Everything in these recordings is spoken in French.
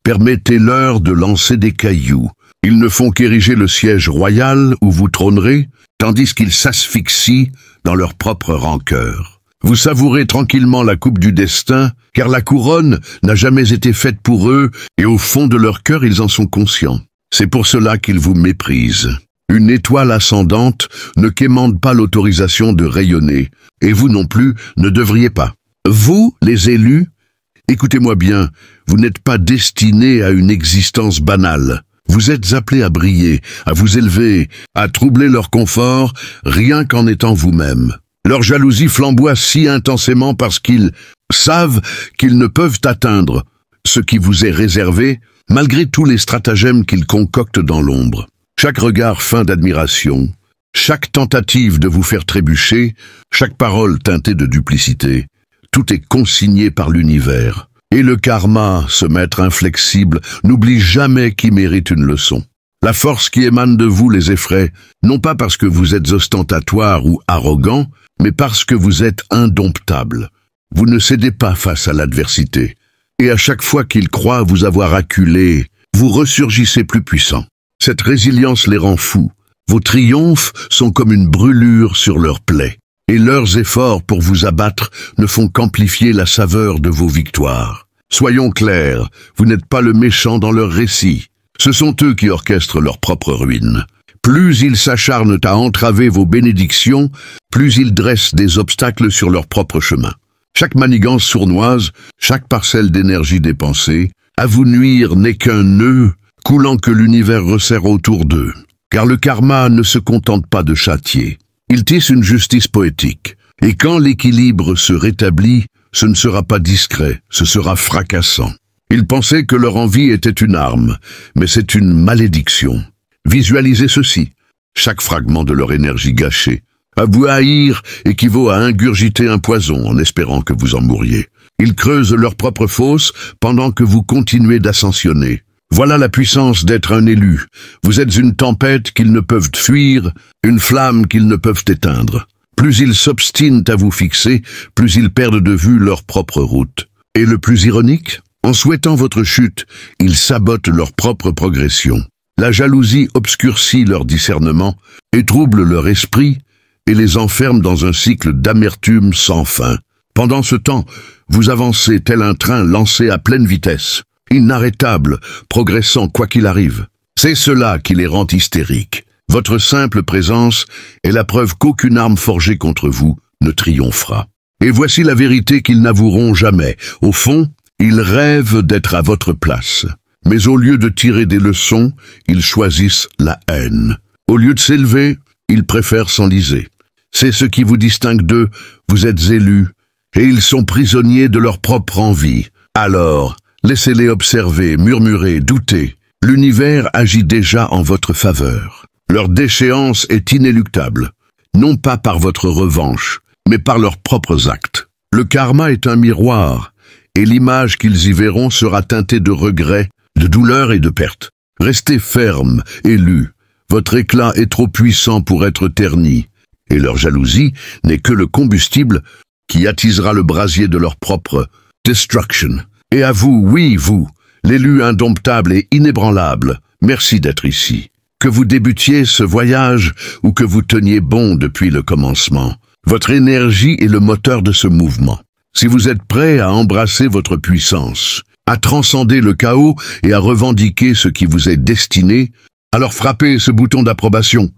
Permettez-leur de lancer des cailloux. Ils ne font qu'ériger le siège royal où vous trônerez, tandis qu'ils s'asphyxient dans leur propre rancœur. Vous savourez tranquillement la coupe du destin, car la couronne n'a jamais été faite pour eux, et au fond de leur cœur ils en sont conscients. C'est pour cela qu'ils vous méprisent. Une étoile ascendante ne quémande pas l'autorisation de rayonner, et vous non plus ne devriez pas. Vous, les élus, écoutez-moi bien, vous n'êtes pas destinés à une existence banale. Vous êtes appelés à briller, à vous élever, à troubler leur confort, rien qu'en étant vous-même. Leur jalousie flamboie si intensément parce qu'ils savent qu'ils ne peuvent atteindre ce qui vous est réservé, malgré tous les stratagèmes qu'ils concoctent dans l'ombre. Chaque regard feint d'admiration, chaque tentative de vous faire trébucher, chaque parole teintée de duplicité, tout est consigné par l'univers. Et le karma, ce maître inflexible, n'oublie jamais qui mérite une leçon. La force qui émane de vous les effraie, non pas parce que vous êtes ostentatoire ou arrogant, mais parce que vous êtes indomptable. Vous ne cédez pas face à l'adversité. Et à chaque fois qu'ils croient vous avoir acculé, vous ressurgissez plus puissant. Cette résilience les rend fous. Vos triomphes sont comme une brûlure sur leurs plaies. Et leurs efforts pour vous abattre ne font qu'amplifier la saveur de vos victoires. Soyons clairs, vous n'êtes pas le méchant dans leur récit. Ce sont eux qui orchestrent leur propre ruine. Plus ils s'acharnent à entraver vos bénédictions, plus ils dressent des obstacles sur leur propre chemin. Chaque manigance sournoise, chaque parcelle d'énergie dépensée, à vous nuire n'est qu'un nœud coulant que l'univers resserre autour d'eux. Car le karma ne se contente pas de châtier. Il tisse une justice poétique. Et quand l'équilibre se rétablit, ce ne sera pas discret, ce sera fracassant. Ils pensaient que leur envie était une arme, mais c'est une malédiction. Visualisez ceci, chaque fragment de leur énergie gâchée. À vous haïr équivaut à ingurgiter un poison en espérant que vous en mouriez. Ils creusent leur propre fosse pendant que vous continuez d'ascensionner. Voilà la puissance d'être un élu. Vous êtes une tempête qu'ils ne peuvent fuir, une flamme qu'ils ne peuvent éteindre. Plus ils s'obstinent à vous fixer, plus ils perdent de vue leur propre route. Et le plus ironique, en souhaitant votre chute, ils sabotent leur propre progression. La jalousie obscurcit leur discernement et trouble leur esprit et les enferme dans un cycle d'amertume sans fin. Pendant ce temps, vous avancez tel un train lancé à pleine vitesse, inarrêtable, progressant quoi qu'il arrive. C'est cela qui les rend hystériques. Votre simple présence est la preuve qu'aucune arme forgée contre vous ne triomphera. Et voici la vérité qu'ils n'avoueront jamais. Au fond, ils rêvent d'être à votre place. Mais au lieu de tirer des leçons, ils choisissent la haine. Au lieu de s'élever, ils préfèrent s'enliser. C'est ce qui vous distingue d'eux, vous êtes élus, et ils sont prisonniers de leur propre envie. Alors, laissez-les observer, murmurer, douter. L'univers agit déjà en votre faveur. Leur déchéance est inéluctable, non pas par votre revanche, mais par leurs propres actes. Le karma est un miroir, et l'image qu'ils y verront sera teintée de regrets, de douleur et de perte. Restez ferme, élus. Votre éclat est trop puissant pour être terni, et leur jalousie n'est que le combustible qui attisera le brasier de leur propre destruction. Et à vous, oui, vous, l'élu indomptable et inébranlable, merci d'être ici. Que vous débutiez ce voyage ou que vous teniez bon depuis le commencement, votre énergie est le moteur de ce mouvement. Si vous êtes prêt à embrasser votre puissance, à transcender le chaos et à revendiquer ce qui vous est destiné, alors frappez ce bouton d'approbation.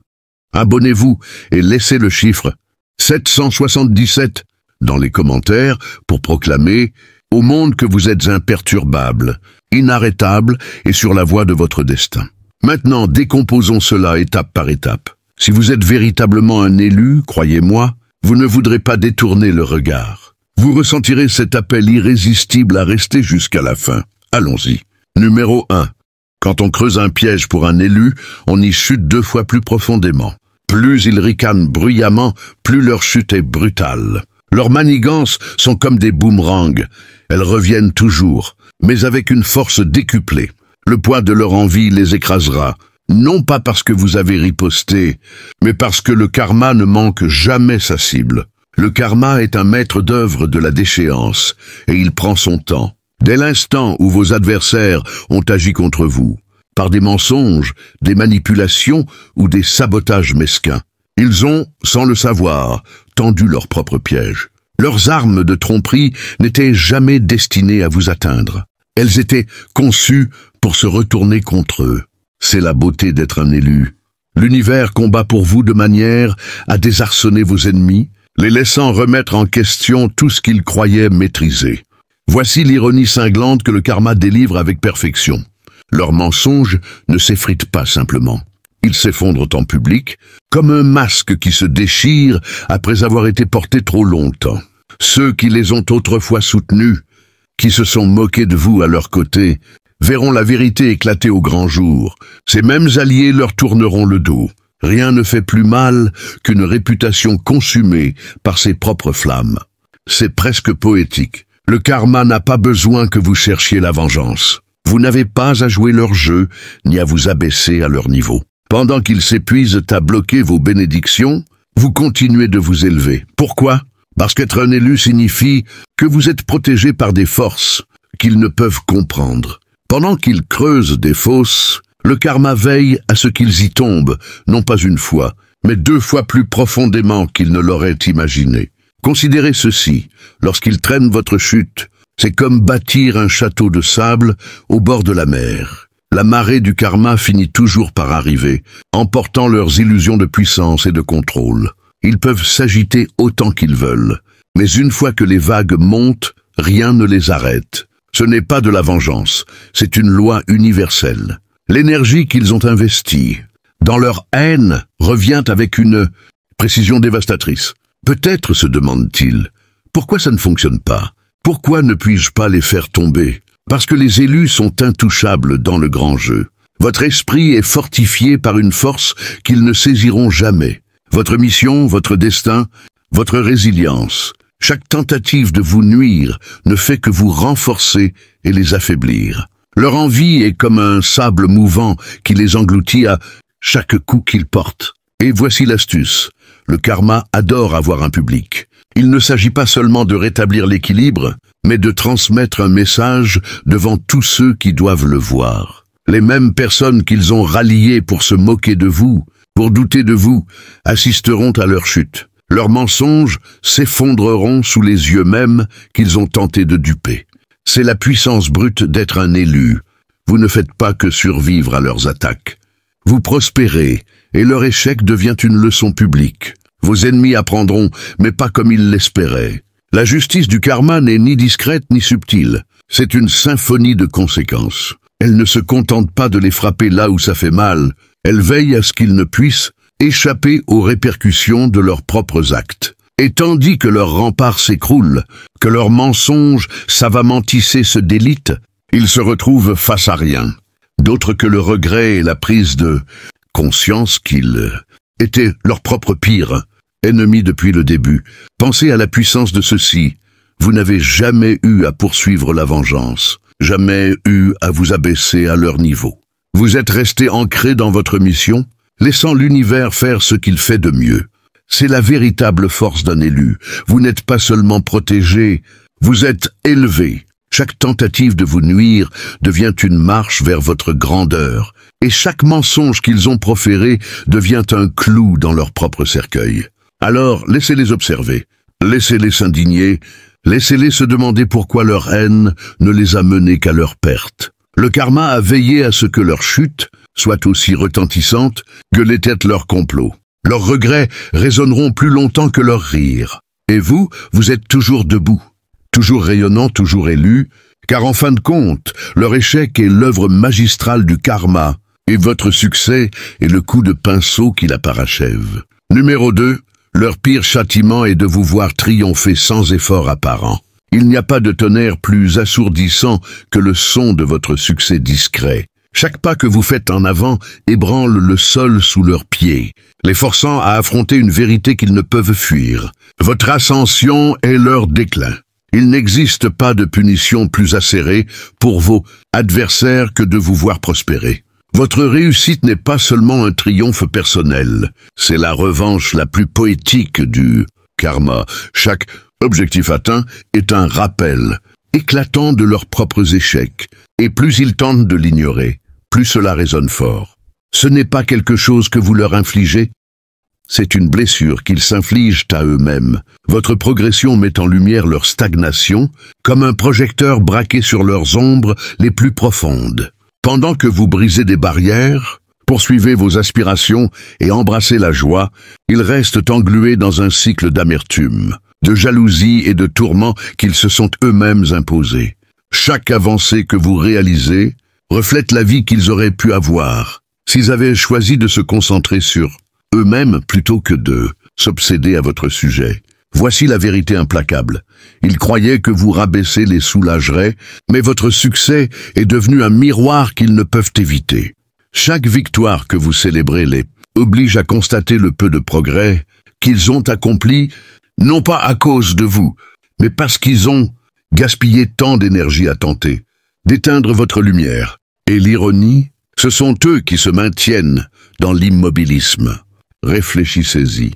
Abonnez-vous et laissez le chiffre 777 dans les commentaires pour proclamer au monde que vous êtes imperturbable, inarrêtable et sur la voie de votre destin. Maintenant, décomposons cela étape par étape. Si vous êtes véritablement un élu, croyez-moi, vous ne voudrez pas détourner le regard. Vous ressentirez cet appel irrésistible à rester jusqu'à la fin. Allons-y. Numéro 1. Quand on creuse un piège pour un élu, on y chute 2 fois plus profondément. Plus ils ricanent bruyamment, plus leur chute est brutale. Leurs manigances sont comme des boomerangs. Elles reviennent toujours, mais avec une force décuplée. Le poids de leur envie les écrasera, non pas parce que vous avez riposté, mais parce que le karma ne manque jamais sa cible. Le karma est un maître d'œuvre de la déchéance, et il prend son temps. Dès l'instant où vos adversaires ont agi contre vous, par des mensonges, des manipulations ou des sabotages mesquins, ils ont, sans le savoir, tendu leur propre piège. Leurs armes de tromperie n'étaient jamais destinées à vous atteindre. Elles étaient conçues pour se retourner contre eux. C'est la beauté d'être un élu. L'univers combat pour vous de manière à désarçonner vos ennemis, les laissant remettre en question tout ce qu'ils croyaient maîtriser. Voici l'ironie cinglante que le karma délivre avec perfection. Leurs mensonges ne s'effritent pas simplement. Ils s'effondrent en public, comme un masque qui se déchire après avoir été porté trop longtemps. Ceux qui les ont autrefois soutenus, qui se sont moqués de vous à leur côté, verront la vérité éclater au grand jour. Ces mêmes alliés leur tourneront le dos. Rien ne fait plus mal qu'une réputation consumée par ses propres flammes. C'est presque poétique. Le karma n'a pas besoin que vous cherchiez la vengeance. Vous n'avez pas à jouer leur jeu, ni à vous abaisser à leur niveau. Pendant qu'ils s'épuisent à bloquer vos bénédictions, vous continuez de vous élever. Pourquoi? Parce qu'être un élu signifie que vous êtes protégé par des forces qu'ils ne peuvent comprendre. Pendant qu'ils creusent des fosses, le karma veille à ce qu'ils y tombent, non pas une fois, mais 2 fois plus profondément qu'ils ne l'auraient imaginé. Considérez ceci, lorsqu'ils traînent votre chute, c'est comme bâtir un château de sable au bord de la mer. La marée du karma finit toujours par arriver, emportant leurs illusions de puissance et de contrôle. Ils peuvent s'agiter autant qu'ils veulent, mais une fois que les vagues montent, rien ne les arrête. Ce n'est pas de la vengeance, c'est une loi universelle. L'énergie qu'ils ont investie dans leur haine revient avec une précision dévastatrice. Peut-être, se demandent-ils, pourquoi ça ne fonctionne pas? Pourquoi ne puis-je pas les faire tomber? Parce que les élus sont intouchables dans le grand jeu. Votre esprit est fortifié par une force qu'ils ne saisiront jamais. Votre mission, votre destin, votre résilience. Chaque tentative de vous nuire ne fait que vous renforcer et les affaiblir. Leur envie est comme un sable mouvant qui les engloutit à chaque coup qu'ils portent. Et voici l'astuce. Le karma adore avoir un public. Il ne s'agit pas seulement de rétablir l'équilibre, mais de transmettre un message devant tous ceux qui doivent le voir. Les mêmes personnes qu'ils ont ralliées pour se moquer de vous, pour douter de vous, assisteront à leur chute. Leurs mensonges s'effondreront sous les yeux mêmes qu'ils ont tenté de duper. C'est la puissance brute d'être un élu. Vous ne faites pas que survivre à leurs attaques. Vous prospérez, et leur échec devient une leçon publique. Vos ennemis apprendront, mais pas comme ils l'espéraient. La justice du karma n'est ni discrète ni subtile. C'est une symphonie de conséquences. Elle ne se contente pas de les frapper là où ça fait mal. Elle veille à ce qu'ils ne puissent échapper aux répercussions de leurs propres actes. Et tandis que leurs remparts s'écroulent, que leurs mensonges savamment tissés se délitent, ils se retrouvent face à rien, d'autre que le regret et la prise de conscience qu'ils étaient leur propre pire, ennemis depuis le début. Pensez à la puissance de ceci. Vous n'avez jamais eu à poursuivre la vengeance, jamais eu à vous abaisser à leur niveau. Vous êtes resté ancré dans votre mission, laissant l'univers faire ce qu'il fait de mieux. C'est la véritable force d'un élu. Vous n'êtes pas seulement protégé, vous êtes élevé. Chaque tentative de vous nuire devient une marche vers votre grandeur, et chaque mensonge qu'ils ont proféré devient un clou dans leur propre cercueil. Alors, laissez-les observer, laissez-les s'indigner, laissez-les se demander pourquoi leur haine ne les a menés qu'à leur perte. Le karma a veillé à ce que leur chute soit aussi retentissante que l'était leur complot. Leurs regrets résonneront plus longtemps que leurs rires. Et vous, vous êtes toujours debout, toujours rayonnant, toujours élu, car en fin de compte, leur échec est l'œuvre magistrale du karma, et votre succès est le coup de pinceau qui la parachève. Numéro 2, leur pire châtiment est de vous voir triompher sans effort apparent. Il n'y a pas de tonnerre plus assourdissant que le son de votre succès discret. Chaque pas que vous faites en avant ébranle le sol sous leurs pieds, les forçant à affronter une vérité qu'ils ne peuvent fuir. Votre ascension est leur déclin. Il n'existe pas de punition plus acérée pour vos adversaires que de vous voir prospérer. Votre réussite n'est pas seulement un triomphe personnel, c'est la revanche la plus poétique du karma. Chaque objectif atteint est un rappel éclatant de leurs propres échecs, et plus ils tentent de l'ignorer, plus cela résonne fort. Ce n'est pas quelque chose que vous leur infligez, c'est une blessure qu'ils s'infligent à eux-mêmes. Votre progression met en lumière leur stagnation, comme un projecteur braqué sur leurs ombres les plus profondes. Pendant que vous brisez des barrières, poursuivez vos aspirations et embrassez la joie, ils restent englués dans un cycle d'amertume, de jalousie et de tourments qu'ils se sont eux-mêmes imposés. Chaque avancée que vous réalisez reflète la vie qu'ils auraient pu avoir, s'ils avaient choisi de se concentrer sur eux-mêmes plutôt que de s'obséder à votre sujet. Voici la vérité implacable. Ils croyaient que vous rabaisser les soulagerait, mais votre succès est devenu un miroir qu'ils ne peuvent éviter. Chaque victoire que vous célébrez les oblige à constater le peu de progrès qu'ils ont accompli, non pas à cause de vous, mais parce qu'ils ont gaspillé tant d'énergie à tenter d'éteindre votre lumière. Et l'ironie, ce sont eux qui se maintiennent dans l'immobilisme. Réfléchissez-y.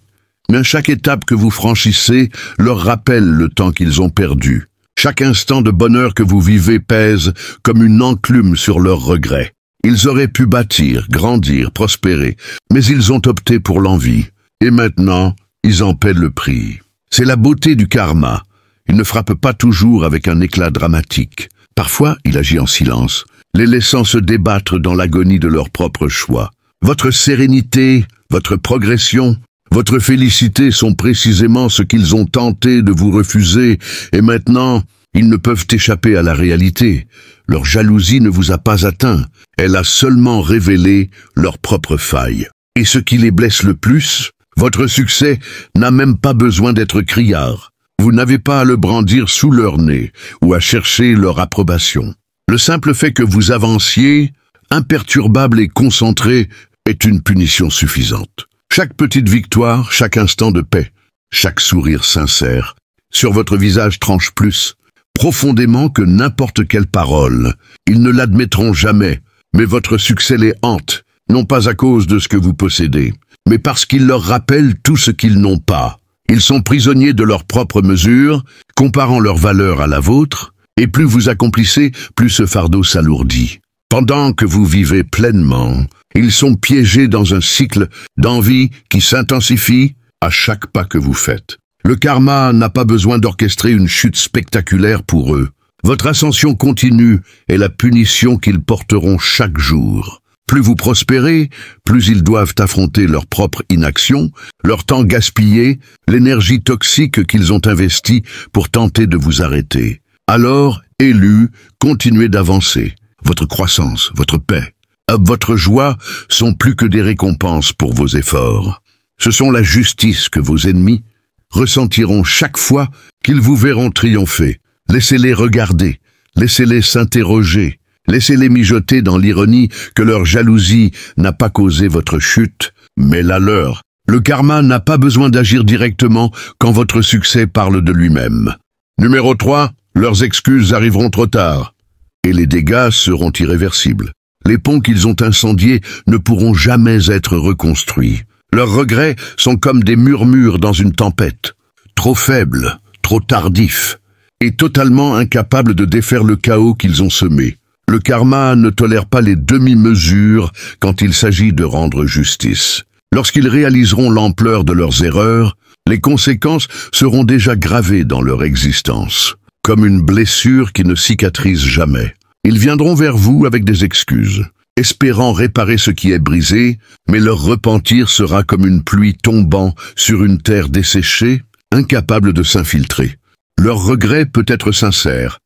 Mais chaque étape que vous franchissez leur rappelle le temps qu'ils ont perdu. Chaque instant de bonheur que vous vivez pèse comme une enclume sur leurs regrets. Ils auraient pu bâtir, grandir, prospérer, mais ils ont opté pour l'envie. Et maintenant, ils en paient le prix. C'est la beauté du karma. Il ne frappe pas toujours avec un éclat dramatique. Parfois, il agit en silence, les laissant se débattre dans l'agonie de leur propre choix. Votre sérénité, votre progression, votre félicité sont précisément ce qu'ils ont tenté de vous refuser, et maintenant, ils ne peuvent échapper à la réalité. Leur jalousie ne vous a pas atteint, elle a seulement révélé leurs propres failles. Et ce qui les blesse le plus, votre succès n'a même pas besoin d'être criard. Vous n'avez pas à le brandir sous leur nez ou à chercher leur approbation. Le simple fait que vous avanciez, imperturbable et concentré, est une punition suffisante. Chaque petite victoire, chaque instant de paix, chaque sourire sincère, sur votre visage tranche plus profondément que n'importe quelle parole. Ils ne l'admettront jamais, mais votre succès les hante, non pas à cause de ce que vous possédez, mais parce qu'il leur rappelle tout ce qu'ils n'ont pas. Ils sont prisonniers de leurs propres mesures, comparant leur valeur à la vôtre, et plus vous accomplissez, plus ce fardeau s'alourdit. Pendant que vous vivez pleinement, ils sont piégés dans un cycle d'envie qui s'intensifie à chaque pas que vous faites. Le karma n'a pas besoin d'orchestrer une chute spectaculaire pour eux. Votre ascension continue est la punition qu'ils porteront chaque jour. Plus vous prospérez, plus ils doivent affronter leur propre inaction, leur temps gaspillé, l'énergie toxique qu'ils ont investie pour tenter de vous arrêter. Alors, élus, continuez d'avancer. Votre croissance, votre paix, votre joie sont plus que des récompenses pour vos efforts. Ce sont la justice que vos ennemis ressentiront chaque fois qu'ils vous verront triompher. Laissez-les regarder, laissez-les s'interroger, laissez-les mijoter dans l'ironie que leur jalousie n'a pas causé votre chute, mais la leur. Le karma n'a pas besoin d'agir directement quand votre succès parle de lui-même. Numéro 3, leurs excuses arriveront trop tard, et les dégâts seront irréversibles. Les ponts qu'ils ont incendiés ne pourront jamais être reconstruits. Leurs regrets sont comme des murmures dans une tempête, trop faibles, trop tardifs, et totalement incapables de défaire le chaos qu'ils ont semé. Le karma ne tolère pas les demi-mesures quand il s'agit de rendre justice. Lorsqu'ils réaliseront l'ampleur de leurs erreurs, les conséquences seront déjà gravées dans leur existence, comme une blessure qui ne cicatrise jamais. Ils viendront vers vous avec des excuses, espérant réparer ce qui est brisé, mais leur repentir sera comme une pluie tombant sur une terre desséchée, incapable de s'infiltrer. Leur regret peut être sincère,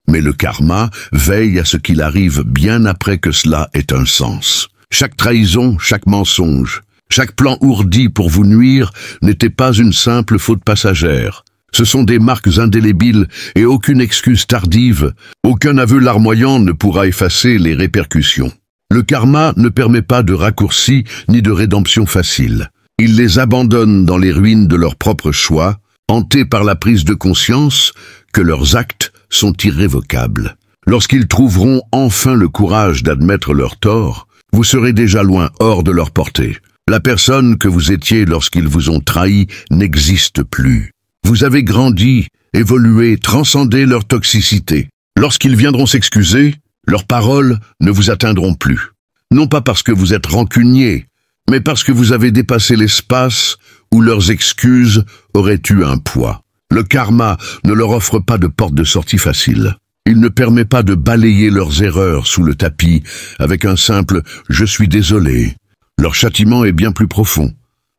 mais le karma veille à ce qu'il arrive bien après que cela ait un sens. Chaque trahison, chaque mensonge, chaque plan ourdi pour vous nuire n'était pas une simple faute passagère. Ce sont des marques indélébiles et aucune excuse tardive, aucun aveu larmoyant ne pourra effacer les répercussions. Le karma ne permet pas de raccourci ni de rédemption facile. Il les abandonne dans les ruines de leurs propres choix, hantés par la prise de conscience que leurs actes sont irrévocables. Lorsqu'ils trouveront enfin le courage d'admettre leurs torts, vous serez déjà loin hors de leur portée. La personne que vous étiez lorsqu'ils vous ont trahi n'existe plus. Vous avez grandi, évoluer, transcender leur toxicité. Lorsqu'ils viendront s'excuser, leurs paroles ne vous atteindront plus. Non pas parce que vous êtes rancunier, mais parce que vous avez dépassé l'espace où leurs excuses auraient eu un poids. Le karma ne leur offre pas de porte de sortie facile. Il ne permet pas de balayer leurs erreurs sous le tapis avec un simple « je suis désolé ». Leur châtiment est bien plus profond.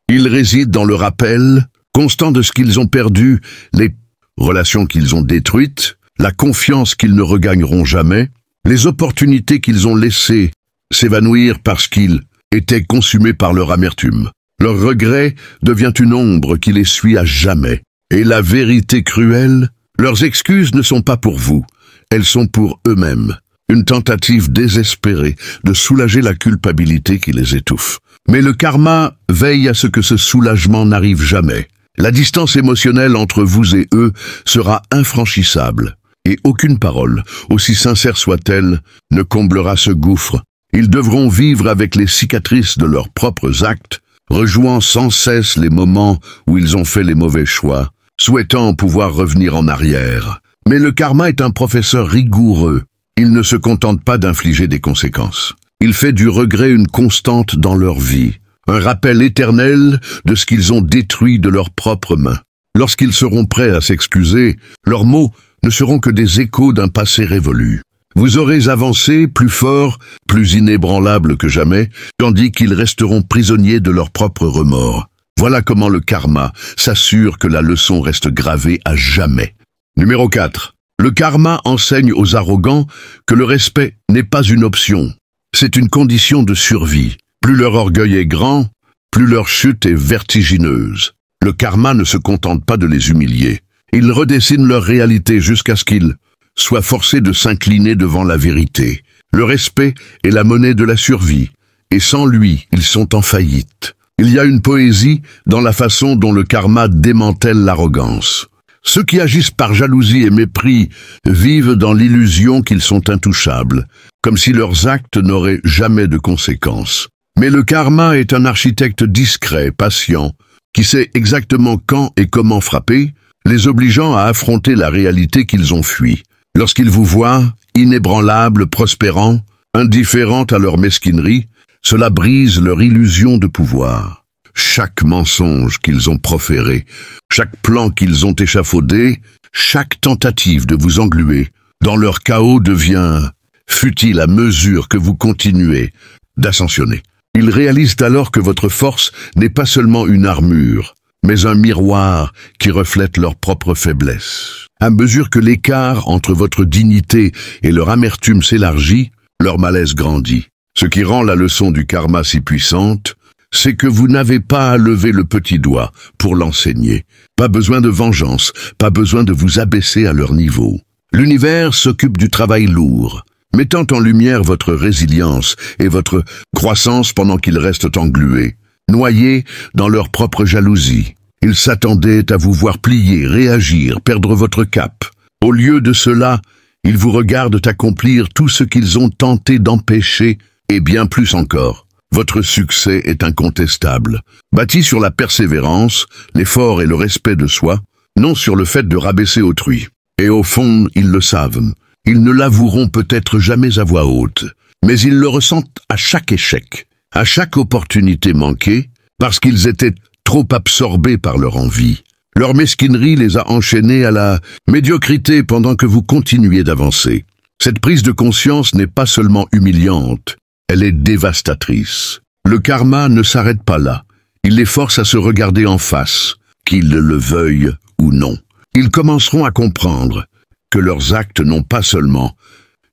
Il réside dans le rappel constant de ce qu'ils ont perdu, les relations qu'ils ont détruites, la confiance qu'ils ne regagneront jamais, les opportunités qu'ils ont laissées s'évanouir parce qu'ils étaient consumés par leur amertume. Leur regret devient une ombre qui les suit à jamais. Et la vérité cruelle, leurs excuses ne sont pas pour vous, elles sont pour eux-mêmes. Une tentative désespérée de soulager la culpabilité qui les étouffe. Mais le karma veille à ce que ce soulagement n'arrive jamais. La distance émotionnelle entre vous et eux sera infranchissable. Et aucune parole, aussi sincère soit-elle, ne comblera ce gouffre. Ils devront vivre avec les cicatrices de leurs propres actes, rejouant sans cesse les moments où ils ont fait les mauvais choix, souhaitant pouvoir revenir en arrière. Mais le karma est un professeur rigoureux. Il ne se contente pas d'infliger des conséquences. Il fait du regret une constante dans leur vie, un rappel éternel de ce qu'ils ont détruit de leurs propres mains. Lorsqu'ils seront prêts à s'excuser, leurs mots ne seront que des échos d'un passé révolu. Vous aurez avancé plus fort, plus inébranlable que jamais, tandis qu'ils resteront prisonniers de leurs propres remords. Voilà comment le karma s'assure que la leçon reste gravée à jamais. Numéro 4. Le karma enseigne aux arrogants que le respect n'est pas une option. C'est une condition de survie. Plus leur orgueil est grand, plus leur chute est vertigineuse. Le karma ne se contente pas de les humilier. Il redessine leur réalité jusqu'à ce qu'ils soient forcés de s'incliner devant la vérité. Le respect est la monnaie de la survie, et sans lui, ils sont en faillite. Il y a une poésie dans la façon dont le karma démantèle l'arrogance. Ceux qui agissent par jalousie et mépris vivent dans l'illusion qu'ils sont intouchables, comme si leurs actes n'auraient jamais de conséquences. Mais le karma est un architecte discret, patient, qui sait exactement quand et comment frapper, les obligeant à affronter la réalité qu'ils ont fui. Lorsqu'ils vous voient, inébranlables, prospérants, indifférents à leur mesquinerie, cela brise leur illusion de pouvoir. Chaque mensonge qu'ils ont proféré, chaque plan qu'ils ont échafaudé, chaque tentative de vous engluer, dans leur chaos devient futile à mesure que vous continuez d'ascensionner. Ils réalisent alors que votre force n'est pas seulement une armure, mais un miroir qui reflète leur propre faiblesse. À mesure que l'écart entre votre dignité et leur amertume s'élargit, leur malaise grandit. Ce qui rend la leçon du karma si puissante, c'est que vous n'avez pas à lever le petit doigt pour l'enseigner. Pas besoin de vengeance, pas besoin de vous abaisser à leur niveau. L'univers s'occupe du travail lourd, mettant en lumière votre résilience et votre croissance pendant qu'ils restent englués, noyés dans leur propre jalousie. Ils s'attendaient à vous voir plier, réagir, perdre votre cap. Au lieu de cela, ils vous regardent accomplir tout ce qu'ils ont tenté d'empêcher, et bien plus encore. Votre succès est incontestable, bâti sur la persévérance, l'effort et le respect de soi, non sur le fait de rabaisser autrui. Et au fond, ils le savent. Ils ne l'avoueront peut-être jamais à voix haute, mais ils le ressentent à chaque échec, à chaque opportunité manquée, parce qu'ils étaient trop absorbés par leur envie. Leur mesquinerie les a enchaînés à la médiocrité pendant que vous continuiez d'avancer. Cette prise de conscience n'est pas seulement humiliante, elle est dévastatrice. Le karma ne s'arrête pas là. Il les force à se regarder en face, qu'ils le veuillent ou non. Ils commenceront à comprendre que leurs actes n'ont pas seulement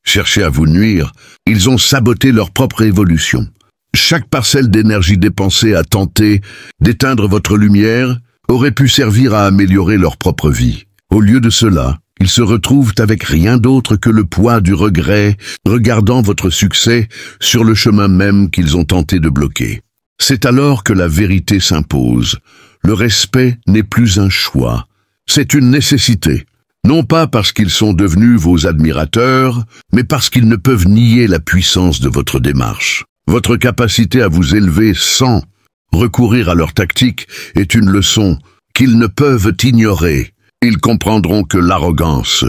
cherché à vous nuire, ils ont saboté leur propre évolution. Chaque parcelle d'énergie dépensée à tenter d'éteindre votre lumière aurait pu servir à améliorer leur propre vie. Au lieu de cela, ils se retrouvent avec rien d'autre que le poids du regret, regardant votre succès sur le chemin même qu'ils ont tenté de bloquer. C'est alors que la vérité s'impose. Le respect n'est plus un choix, c'est une nécessité. Non pas parce qu'ils sont devenus vos admirateurs, mais parce qu'ils ne peuvent nier la puissance de votre démarche. Votre capacité à vous élever sans recourir à leur tactique est une leçon qu'ils ne peuvent ignorer. Ils comprendront que l'arrogance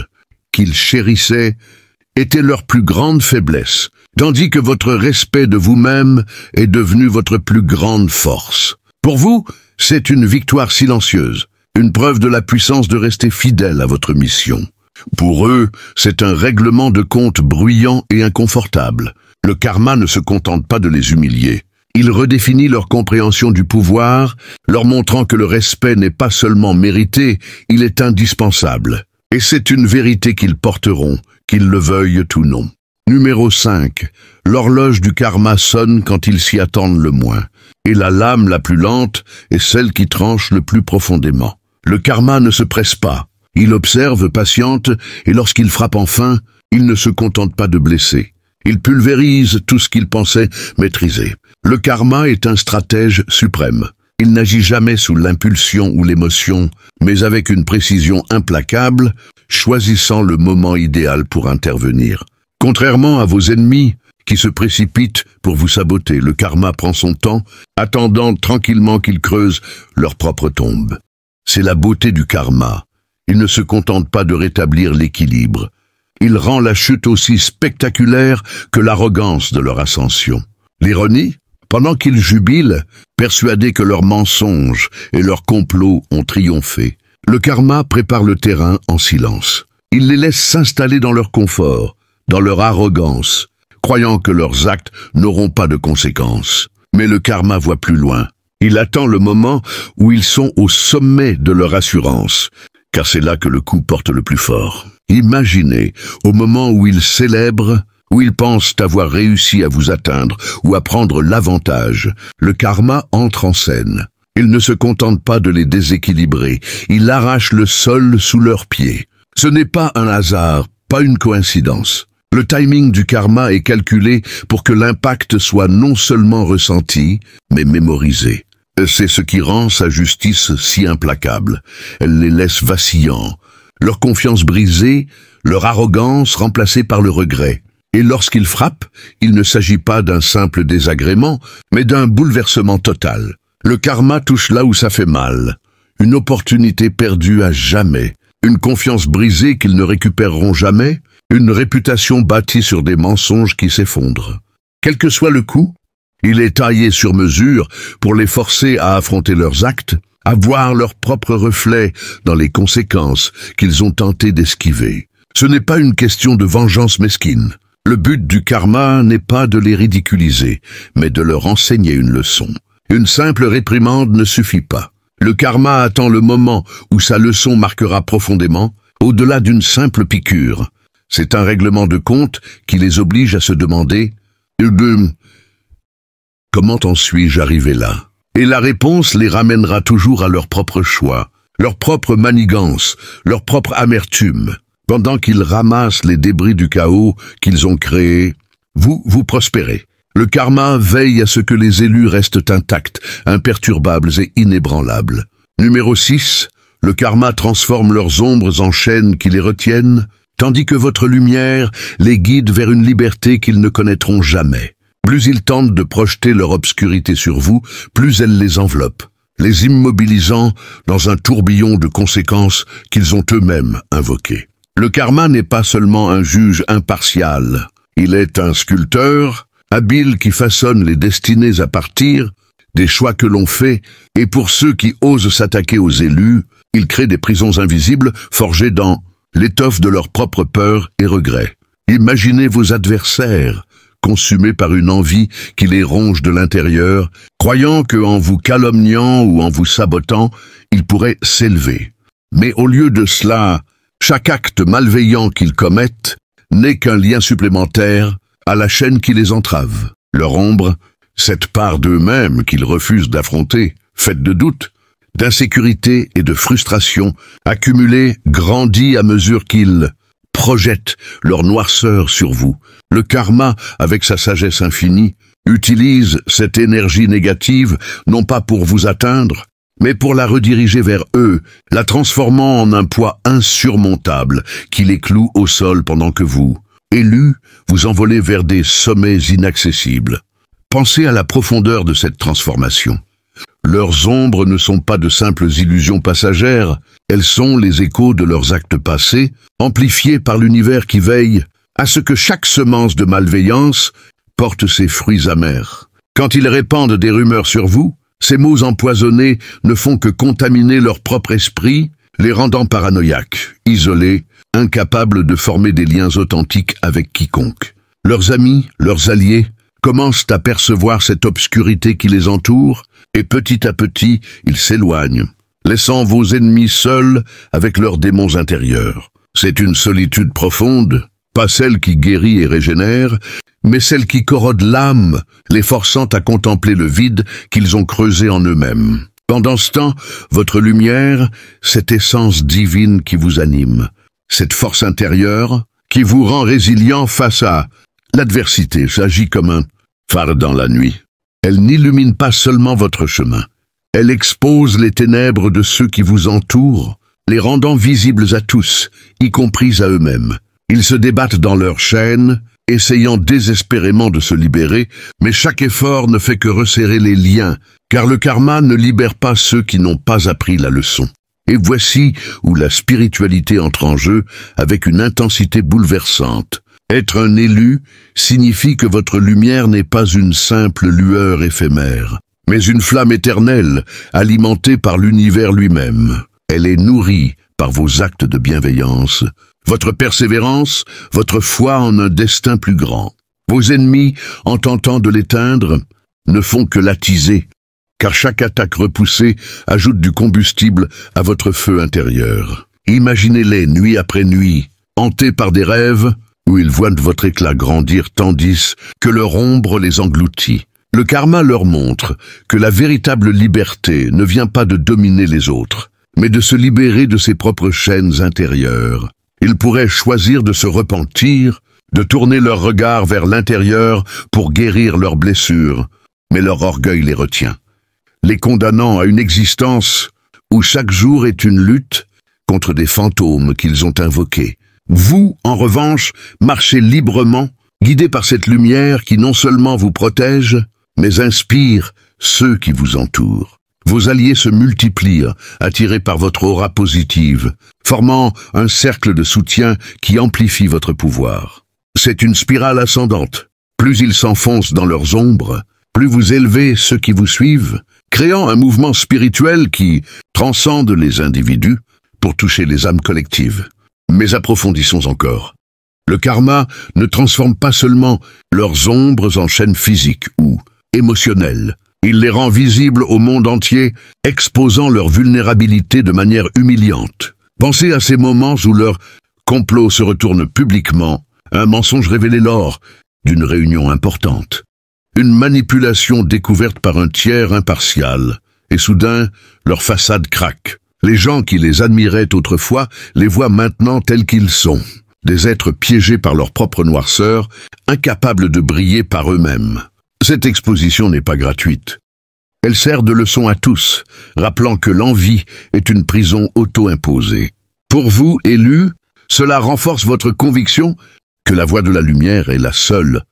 qu'ils chérissaient était leur plus grande faiblesse, tandis que votre respect de vous-même est devenu votre plus grande force. Pour vous, c'est une victoire silencieuse, une preuve de la puissance de rester fidèle à votre mission. Pour eux, c'est un règlement de compte bruyant et inconfortable. Le karma ne se contente pas de les humilier. Il redéfinit leur compréhension du pouvoir, leur montrant que le respect n'est pas seulement mérité, il est indispensable. Et c'est une vérité qu'ils porteront, qu'ils le veuillent ou non. Numéro 5. L'horloge du karma sonne quand ils s'y attendent le moins. Et la lame la plus lente est celle qui tranche le plus profondément. Le karma ne se presse pas. Il observe, patiente, et lorsqu'il frappe enfin, il ne se contente pas de blesser. Il pulvérise tout ce qu'il pensait maîtriser. Le karma est un stratège suprême. Il n'agit jamais sous l'impulsion ou l'émotion, mais avec une précision implacable, choisissant le moment idéal pour intervenir. Contrairement à vos ennemis qui se précipitent pour vous saboter, le karma prend son temps, attendant tranquillement qu'ils creusent leur propre tombe. C'est la beauté du karma. Il ne se contente pas de rétablir l'équilibre. Il rend la chute aussi spectaculaire que l'arrogance de leur ascension. L'ironie, pendant qu'ils jubilent, persuadés que leurs mensonges et leurs complots ont triomphé, le karma prépare le terrain en silence. Il les laisse s'installer dans leur confort, dans leur arrogance, croyant que leurs actes n'auront pas de conséquences. Mais le karma voit plus loin. Il attend le moment où ils sont au sommet de leur assurance, car c'est là que le coup porte le plus fort. Imaginez, au moment où ils célèbrent, où ils pensent avoir réussi à vous atteindre ou à prendre l'avantage, le karma entre en scène. Il ne se contente pas de les déséquilibrer, il arrache le sol sous leurs pieds. Ce n'est pas un hasard, pas une coïncidence. Le timing du karma est calculé pour que l'impact soit non seulement ressenti, mais mémorisé. C'est ce qui rend sa justice si implacable. Elle les laisse vacillants, leur confiance brisée, leur arrogance remplacée par le regret. Et lorsqu'ils frappent, il ne s'agit pas d'un simple désagrément, mais d'un bouleversement total. Le karma touche là où ça fait mal. Une opportunité perdue à jamais, une confiance brisée qu'ils ne récupéreront jamais, une réputation bâtie sur des mensonges qui s'effondrent. Quel que soit le coup, il est taillé sur mesure pour les forcer à affronter leurs actes, à voir leur propre reflet dans les conséquences qu'ils ont tenté d'esquiver. Ce n'est pas une question de vengeance mesquine. Le but du karma n'est pas de les ridiculiser, mais de leur enseigner une leçon. Une simple réprimande ne suffit pas. Le karma attend le moment où sa leçon marquera profondément, au-delà d'une simple piqûre. C'est un règlement de compte qui les oblige à se demander « Comment en suis-je arrivé là ?» Et la réponse les ramènera toujours à leur propre choix, leur propre manigance, leur propre amertume. Pendant qu'ils ramassent les débris du chaos qu'ils ont créé, vous prospérez. Le karma veille à ce que les élus restent intacts, imperturbables et inébranlables. Numéro 6. Le karma transforme leurs ombres en chaînes qui les retiennent, tandis que votre lumière les guide vers une liberté qu'ils ne connaîtront jamais. Plus ils tentent de projeter leur obscurité sur vous, plus elle les enveloppe, les immobilisant dans un tourbillon de conséquences qu'ils ont eux-mêmes invoquées. Le karma n'est pas seulement un juge impartial, il est un sculpteur, habile qui façonne les destinées à partir des choix que l'on fait, et pour ceux qui osent s'attaquer aux élus, il crée des prisons invisibles forgées dans l'étoffe de leurs propres peurs et regrets. Imaginez vos adversaires, consumés par une envie qui les ronge de l'intérieur, croyant qu'en vous calomniant ou en vous sabotant, ils pourraient s'élever. Mais au lieu de cela, chaque acte malveillant qu'ils commettent n'est qu'un lien supplémentaire à la chaîne qui les entrave. Leur ombre, cette part d'eux-mêmes qu'ils refusent d'affronter, faite de doutes, d'insécurité et de frustration, accumulée, grandit à mesure qu'ils projettent leur noirceur sur vous. Le karma, avec sa sagesse infinie, utilise cette énergie négative non pas pour vous atteindre, mais pour la rediriger vers eux, la transformant en un poids insurmontable qui les cloue au sol pendant que vous, élus, vous envolez vers des sommets inaccessibles. Pensez à la profondeur de cette transformation. Leurs ombres ne sont pas de simples illusions passagères, Elles sont les échos de leurs actes passés, amplifiés par l'univers qui veille à ce que chaque semence de malveillance porte ses fruits amers. Quand ils répandent des rumeurs sur vous, ces mots empoisonnés ne font que contaminer leur propre esprit, les rendant paranoïaques, isolés, incapables de former des liens authentiques avec quiconque. Leurs amis, leurs alliés, commencent à percevoir cette obscurité qui les entoure, et petit à petit, ils s'éloignent, laissant vos ennemis seuls avec leurs démons intérieurs. C'est une solitude profonde, pas celle qui guérit et régénère, mais celle qui corrode l'âme, les forçant à contempler le vide qu'ils ont creusé en eux-mêmes. Pendant ce temps, votre lumière, cette essence divine qui vous anime, cette force intérieure qui vous rend résilient face à l'adversité, s'agit comme un phare dans la nuit. Elle n'illumine pas seulement votre chemin, elle expose les ténèbres de ceux qui vous entourent, les rendant visibles à tous, y compris à eux-mêmes. Ils se débattent dans leurs chaînes, essayant désespérément de se libérer, mais chaque effort ne fait que resserrer les liens, car le karma ne libère pas ceux qui n'ont pas appris la leçon. Et voici où la spiritualité entre en jeu avec une intensité bouleversante. Être un élu signifie que votre lumière n'est pas une simple lueur éphémère, mais une flamme éternelle, alimentée par l'univers lui-même. Elle est nourrie par vos actes de bienveillance, votre persévérance, votre foi en un destin plus grand. Vos ennemis, en tentant de l'éteindre, ne font que l'attiser, car chaque attaque repoussée ajoute du combustible à votre feu intérieur. Imaginez-les nuit après nuit, hantés par des rêves où ils voient votre éclat grandir tandis que leur ombre les engloutit. Le karma leur montre que la véritable liberté ne vient pas de dominer les autres, mais de se libérer de ses propres chaînes intérieures. Ils pourraient choisir de se repentir, de tourner leur regard vers l'intérieur pour guérir leurs blessures, mais leur orgueil les retient, les condamnant à une existence où chaque jour est une lutte contre des fantômes qu'ils ont invoqués. Vous, en revanche, marchez librement, guidés par cette lumière qui non seulement vous protège, mais inspire ceux qui vous entourent. Vos alliés se multiplient, attirés par votre aura positive, formant un cercle de soutien qui amplifie votre pouvoir. C'est une spirale ascendante. Plus ils s'enfoncent dans leurs ombres, plus vous élevez ceux qui vous suivent, créant un mouvement spirituel qui transcende les individus pour toucher les âmes collectives. Mais approfondissons encore. Le karma ne transforme pas seulement leurs ombres en chaînes physiques ou émotionnelles. Il les rend visibles au monde entier, exposant leur vulnérabilité de manière humiliante. Pensez à ces moments où leur complot se retourne publiquement, un mensonge révélé lors d'une réunion importante. Une manipulation découverte par un tiers impartial, et soudain, leur façade craque. Les gens qui les admiraient autrefois les voient maintenant tels qu'ils sont, des êtres piégés par leur propre noirceur, incapables de briller par eux-mêmes. Cette exposition n'est pas gratuite. Elle sert de leçon à tous, rappelant que l'envie est une prison auto-imposée. Pour vous, élus, cela renforce votre conviction que la voie de la lumière est la seule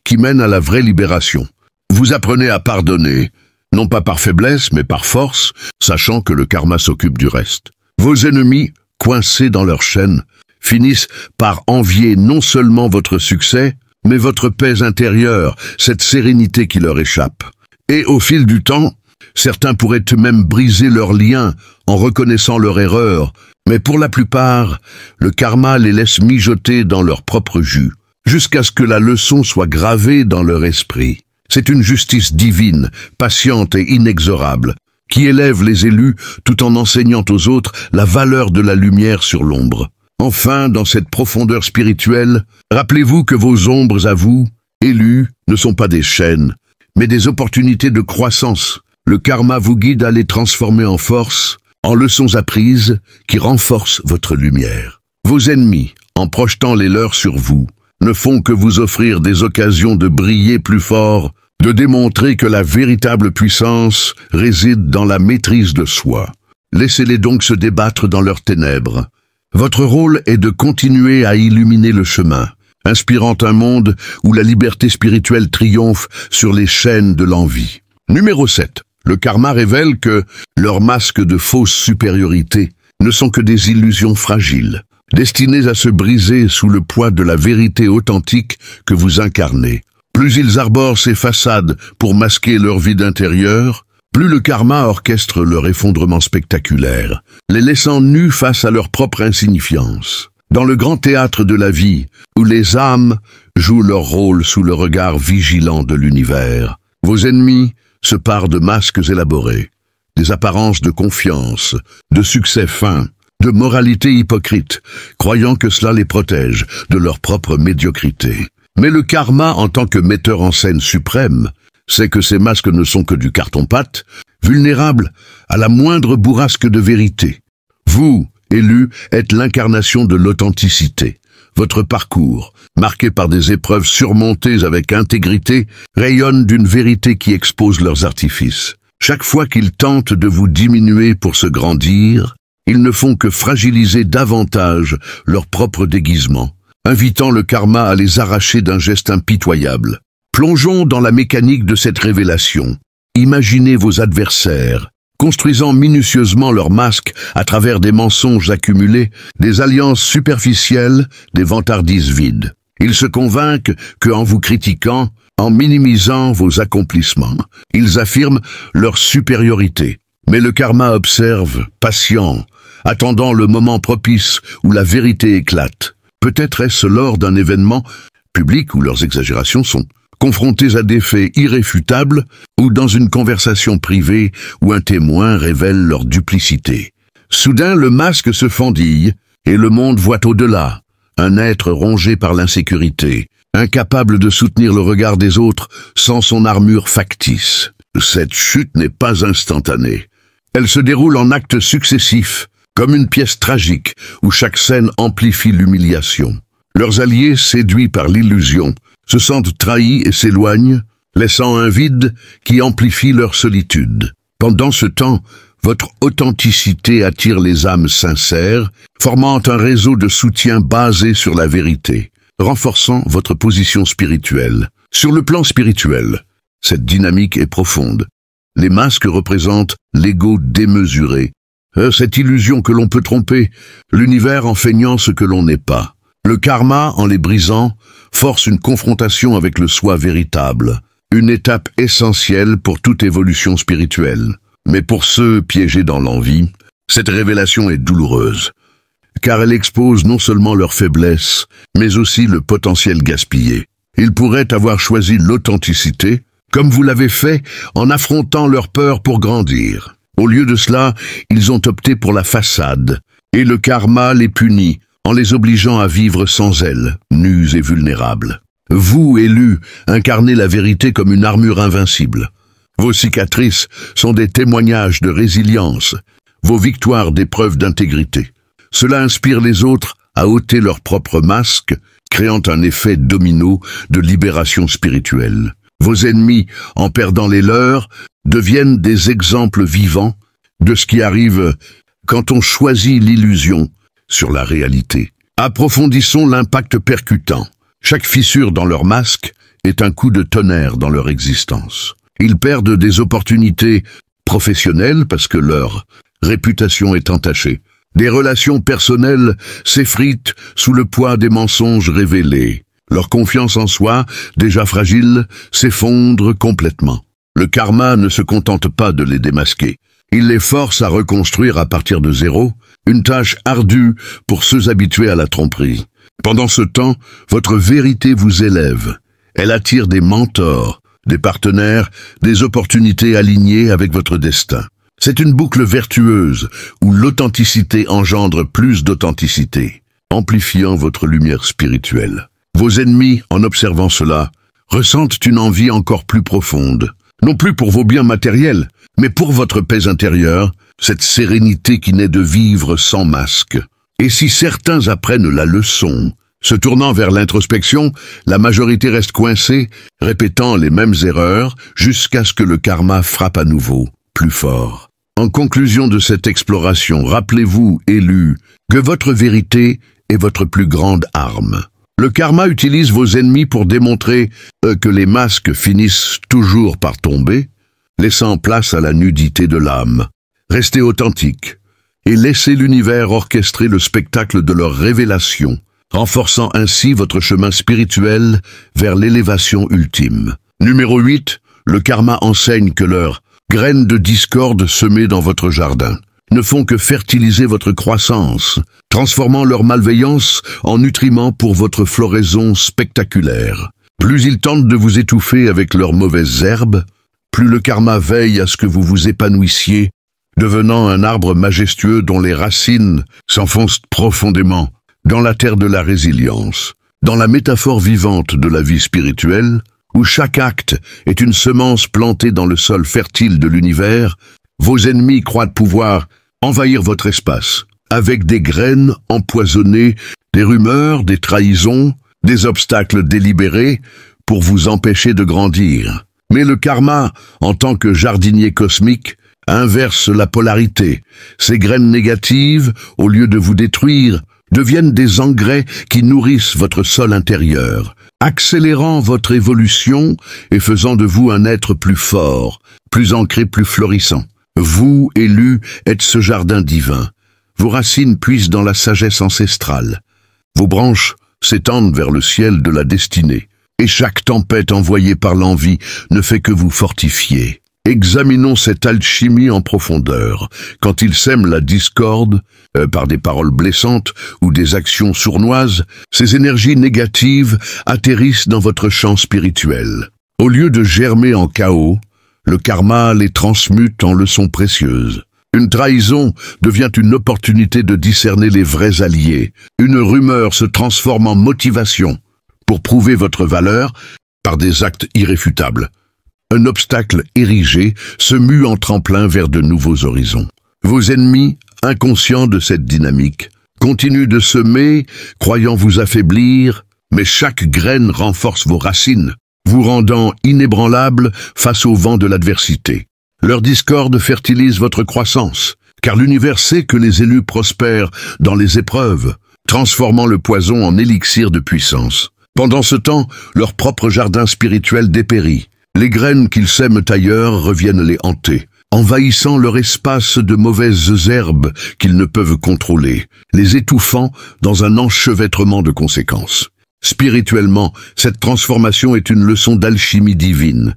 qui mène à la vraie libération. Vous apprenez à pardonner, non pas par faiblesse, mais par force, sachant que le karma s'occupe du reste. Vos ennemis, coincés dans leur chaîne, finissent par envier non seulement votre succès, mais votre paix intérieure, cette sérénité qui leur échappe. Et au fil du temps, certains pourraient même briser leurs liens en reconnaissant leur erreur, mais pour la plupart, le karma les laisse mijoter dans leur propre jus, jusqu'à ce que la leçon soit gravée dans leur esprit. C'est une justice divine, patiente et inexorable, qui élève les élus tout en enseignant aux autres la valeur de la lumière sur l'ombre. Enfin, dans cette profondeur spirituelle, rappelez-vous que vos ombres à vous, élus, ne sont pas des chaînes, mais des opportunités de croissance. Le karma vous guide à les transformer en force, en leçons apprises qui renforcent votre lumière. Vos ennemis, en projetant les leurs sur vous, ne font que vous offrir des occasions de briller plus fort, de démontrer que la véritable puissance réside dans la maîtrise de soi. Laissez-les donc se débattre dans leurs ténèbres. Votre rôle est de continuer à illuminer le chemin, inspirant un monde où la liberté spirituelle triomphe sur les chaînes de l'envie. Numéro 7. Le karma révèle que leur masque de fausse supériorité ne sont que des illusions fragiles, destinées à se briser sous le poids de la vérité authentique que vous incarnez. Plus ils arborent ces façades pour masquer leur vide intérieur, plus le karma orchestre leur effondrement spectaculaire, les laissant nus face à leur propre insignifiance. Dans le grand théâtre de la vie, où les âmes jouent leur rôle sous le regard vigilant de l'univers, vos ennemis se parent de masques élaborés, des apparences de confiance, de succès fin, de moralité hypocrite, croyant que cela les protège de leur propre médiocrité. Mais le karma, en tant que metteur en scène suprême, sait que ces masques ne sont que du carton-pâte, vulnérables à la moindre bourrasque de vérité. Vous, élus, êtes l'incarnation de l'authenticité. Votre parcours, marqué par des épreuves surmontées avec intégrité, rayonne d'une vérité qui expose leurs artifices. Chaque fois qu'ils tentent de vous diminuer pour se grandir, ils ne font que fragiliser davantage leur propre déguisement, invitant le karma à les arracher d'un geste impitoyable. Plongeons dans la mécanique de cette révélation. Imaginez vos adversaires, construisant minutieusement leurs masques à travers des mensonges accumulés, des alliances superficielles, des vantardises vides. Ils se convainquent qu'en vous critiquant, en minimisant vos accomplissements, ils affirment leur supériorité. Mais le karma observe, patient, attendant le moment propice où la vérité éclate. Peut-être est-ce lors d'un événement public où leurs exagérations sont confrontés à des faits irréfutables, ou dans une conversation privée où un témoin révèle leur duplicité. Soudain, le masque se fendille, et le monde voit au-delà, un être rongé par l'insécurité, incapable de soutenir le regard des autres sans son armure factice. Cette chute n'est pas instantanée. Elle se déroule en actes successifs, comme une pièce tragique où chaque scène amplifie l'humiliation. Leurs alliés, séduits par l'illusion, se sentent trahis et s'éloignent, laissant un vide qui amplifie leur solitude. Pendant ce temps, votre authenticité attire les âmes sincères, formant un réseau de soutien basé sur la vérité, renforçant votre position spirituelle. Sur le plan spirituel, cette dynamique est profonde. Les masques représentent l'ego démesuré, cette illusion que l'on peut tromper, l'univers en feignant ce que l'on n'est pas. Le karma, en les brisant, force une confrontation avec le soi véritable, une étape essentielle pour toute évolution spirituelle. Mais pour ceux piégés dans l'envie, cette révélation est douloureuse, car elle expose non seulement leur faiblesse, mais aussi le potentiel gaspillé. Ils pourraient avoir choisi l'authenticité, comme vous l'avez fait, en affrontant leur peur pour grandir. Au lieu de cela, ils ont opté pour la façade, et le karma les punit, en les obligeant à vivre sans elle, nus et vulnérables. Vous, élus, incarnez la vérité comme une armure invincible. Vos cicatrices sont des témoignages de résilience, vos victoires des preuves d'intégrité. Cela inspire les autres à ôter leur propre masque, créant un effet domino de libération spirituelle. Vos ennemis, en perdant les leurs, deviennent des exemples vivants de ce qui arrive quand on choisit l'illusion sur la réalité. Approfondissons l'impact percutant. Chaque fissure dans leur masque est un coup de tonnerre dans leur existence. Ils perdent des opportunités professionnelles parce que leur réputation est entachée. Des relations personnelles s'effritent sous le poids des mensonges révélés. Leur confiance en soi, déjà fragile, s'effondre complètement. Le karma ne se contente pas de les démasquer. Il les force à reconstruire à partir de zéro, une tâche ardue pour ceux habitués à la tromperie. Pendant ce temps, votre vérité vous élève. Elle attire des mentors, des partenaires, des opportunités alignées avec votre destin. C'est une boucle vertueuse où l'authenticité engendre plus d'authenticité, amplifiant votre lumière spirituelle. Vos ennemis, en observant cela, ressentent une envie encore plus profonde, non plus pour vos biens matériels, mais pour votre paix intérieure, cette sérénité qui naît de vivre sans masque. Et si certains apprennent la leçon, se tournant vers l'introspection, la majorité reste coincée, répétant les mêmes erreurs, jusqu'à ce que le karma frappe à nouveau, plus fort. En conclusion de cette exploration, rappelez-vous, élus, que votre vérité est votre plus grande arme. Le karma utilise vos ennemis pour démontrer que les masques finissent toujours par tomber, laissant place à la nudité de l'âme. Restez authentique, et laissez l'univers orchestrer le spectacle de leur révélation, renforçant ainsi votre chemin spirituel vers l'élévation ultime. Numéro 8. Le karma enseigne que leurs graines de discorde semées dans votre jardin ne font que fertiliser votre croissance, transformant leur malveillance en nutriments pour votre floraison spectaculaire. Plus ils tentent de vous étouffer avec leurs mauvaises herbes, plus le karma veille à ce que vous vous épanouissiez, devenant un arbre majestueux dont les racines s'enfoncent profondément dans la terre de la résilience. Dans la métaphore vivante de la vie spirituelle, où chaque acte est une semence plantée dans le sol fertile de l'univers, vos ennemis croient pouvoir envahir votre espace, avec des graines empoisonnées, des rumeurs, des trahisons, des obstacles délibérés pour vous empêcher de grandir. Mais le karma, en tant que jardinier cosmique, inverse la polarité. Ces graines négatives, au lieu de vous détruire, deviennent des engrais qui nourrissent votre sol intérieur, accélérant votre évolution et faisant de vous un être plus fort, plus ancré, plus florissant. Vous, élus, êtes ce jardin divin. Vos racines puisent dans la sagesse ancestrale. Vos branches s'étendent vers le ciel de la destinée. Et chaque tempête envoyée par l'envie ne fait que vous fortifier. Examinons cette alchimie en profondeur. Quand il sème la discorde, par des paroles blessantes ou des actions sournoises, ces énergies négatives atterrissent dans votre champ spirituel. Au lieu de germer en chaos, le karma les transmute en leçons précieuses. Une trahison devient une opportunité de discerner les vrais alliés. Une rumeur se transforme en motivation pour prouver votre valeur par des actes irréfutables. Un obstacle érigé se mue en tremplin vers de nouveaux horizons. Vos ennemis, inconscients de cette dynamique, continuent de semer, croyant vous affaiblir, mais chaque graine renforce vos racines, vous rendant inébranlable face au vent de l'adversité. Leur discorde fertilise votre croissance, car l'univers sait que les élus prospèrent dans les épreuves, transformant le poison en élixir de puissance. Pendant ce temps, leur propre jardin spirituel dépérit. Les graines qu'ils sèment ailleurs reviennent les hanter, envahissant leur espace de mauvaises herbes qu'ils ne peuvent contrôler, les étouffant dans un enchevêtrement de conséquences. Spirituellement, cette transformation est une leçon d'alchimie divine.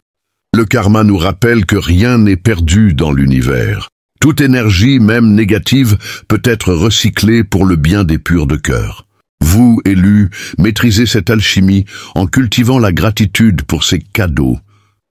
Le karma nous rappelle que rien n'est perdu dans l'univers. Toute énergie, même négative, peut être recyclée pour le bien des purs de cœur. Vous, élus, maîtrisez cette alchimie en cultivant la gratitude pour ces cadeaux,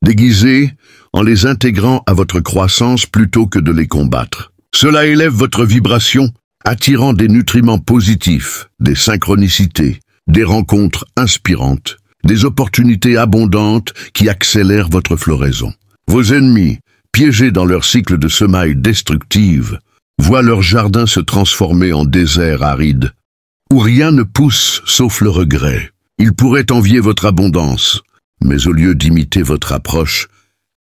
déguisés en les intégrant à votre croissance plutôt que de les combattre. Cela élève votre vibration, attirant des nutriments positifs, des synchronicités, des rencontres inspirantes, des opportunités abondantes qui accélèrent votre floraison. Vos ennemis, piégés dans leur cycle de semailles destructives, voient leur jardin se transformer en désert aride, où rien ne pousse sauf le regret. Ils pourraient envier votre abondance, mais au lieu d'imiter votre approche,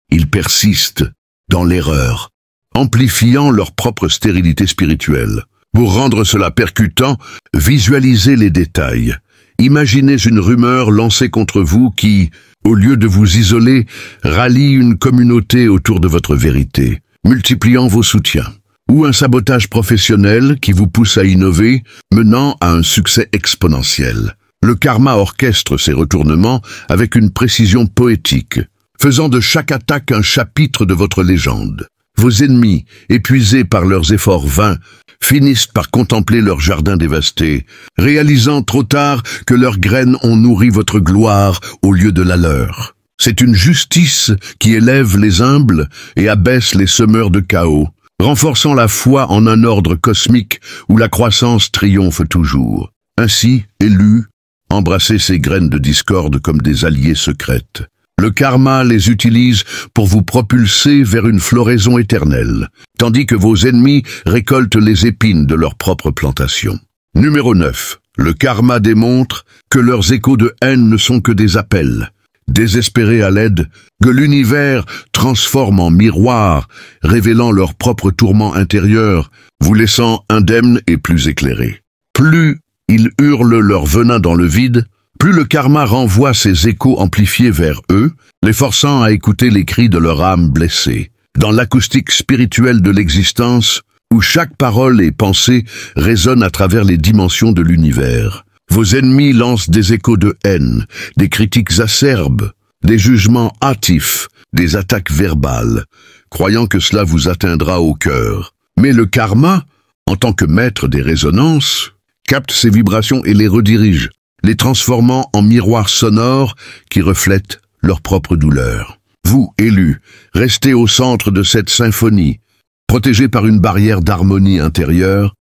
ils persistent dans l'erreur, amplifiant leur propre stérilité spirituelle. Pour rendre cela percutant, visualisez les détails. Imaginez une rumeur lancée contre vous qui, au lieu de vous isoler, rallie une communauté autour de votre vérité, multipliant vos soutiens. Ou un sabotage professionnel qui vous pousse à innover, menant à un succès exponentiel. Le karma orchestre ces retournements avec une précision poétique, faisant de chaque attaque un chapitre de votre légende. Vos ennemis, épuisés par leurs efforts vains, finissent par contempler leur jardin dévasté, réalisant trop tard que leurs graines ont nourri votre gloire au lieu de la leur. C'est une justice qui élève les humbles et abaisse les semeurs de chaos, renforçant la foi en un ordre cosmique où la croissance triomphe toujours. Ainsi, élus, embrassez ces graines de discorde comme des alliés secrètes. Le karma les utilise pour vous propulser vers une floraison éternelle, tandis que vos ennemis récoltent les épines de leur propre plantation. Numéro 9. Le karma démontre que leurs échos de haine ne sont que des appels, désespérés à l'aide, que l'univers transforme en miroir, révélant leurs propres tourments intérieurs, vous laissant indemnes et plus éclairés. Plus ils hurlent leur venin dans le vide, plus le karma renvoie ses échos amplifiés vers eux, les forçant à écouter les cris de leur âme blessée. Dans l'acoustique spirituelle de l'existence, où chaque parole et pensée résonnent à travers les dimensions de l'univers. Vos ennemis lancent des échos de haine, des critiques acerbes, des jugements hâtifs, des attaques verbales, croyant que cela vous atteindra au cœur. Mais le karma, en tant que maître des résonances, capte ces vibrations et les redirige, les transformant en miroirs sonores qui reflètent leur propre douleur. Vous, élus, restez au centre de cette symphonie, protégés par une barrière d'harmonie intérieure,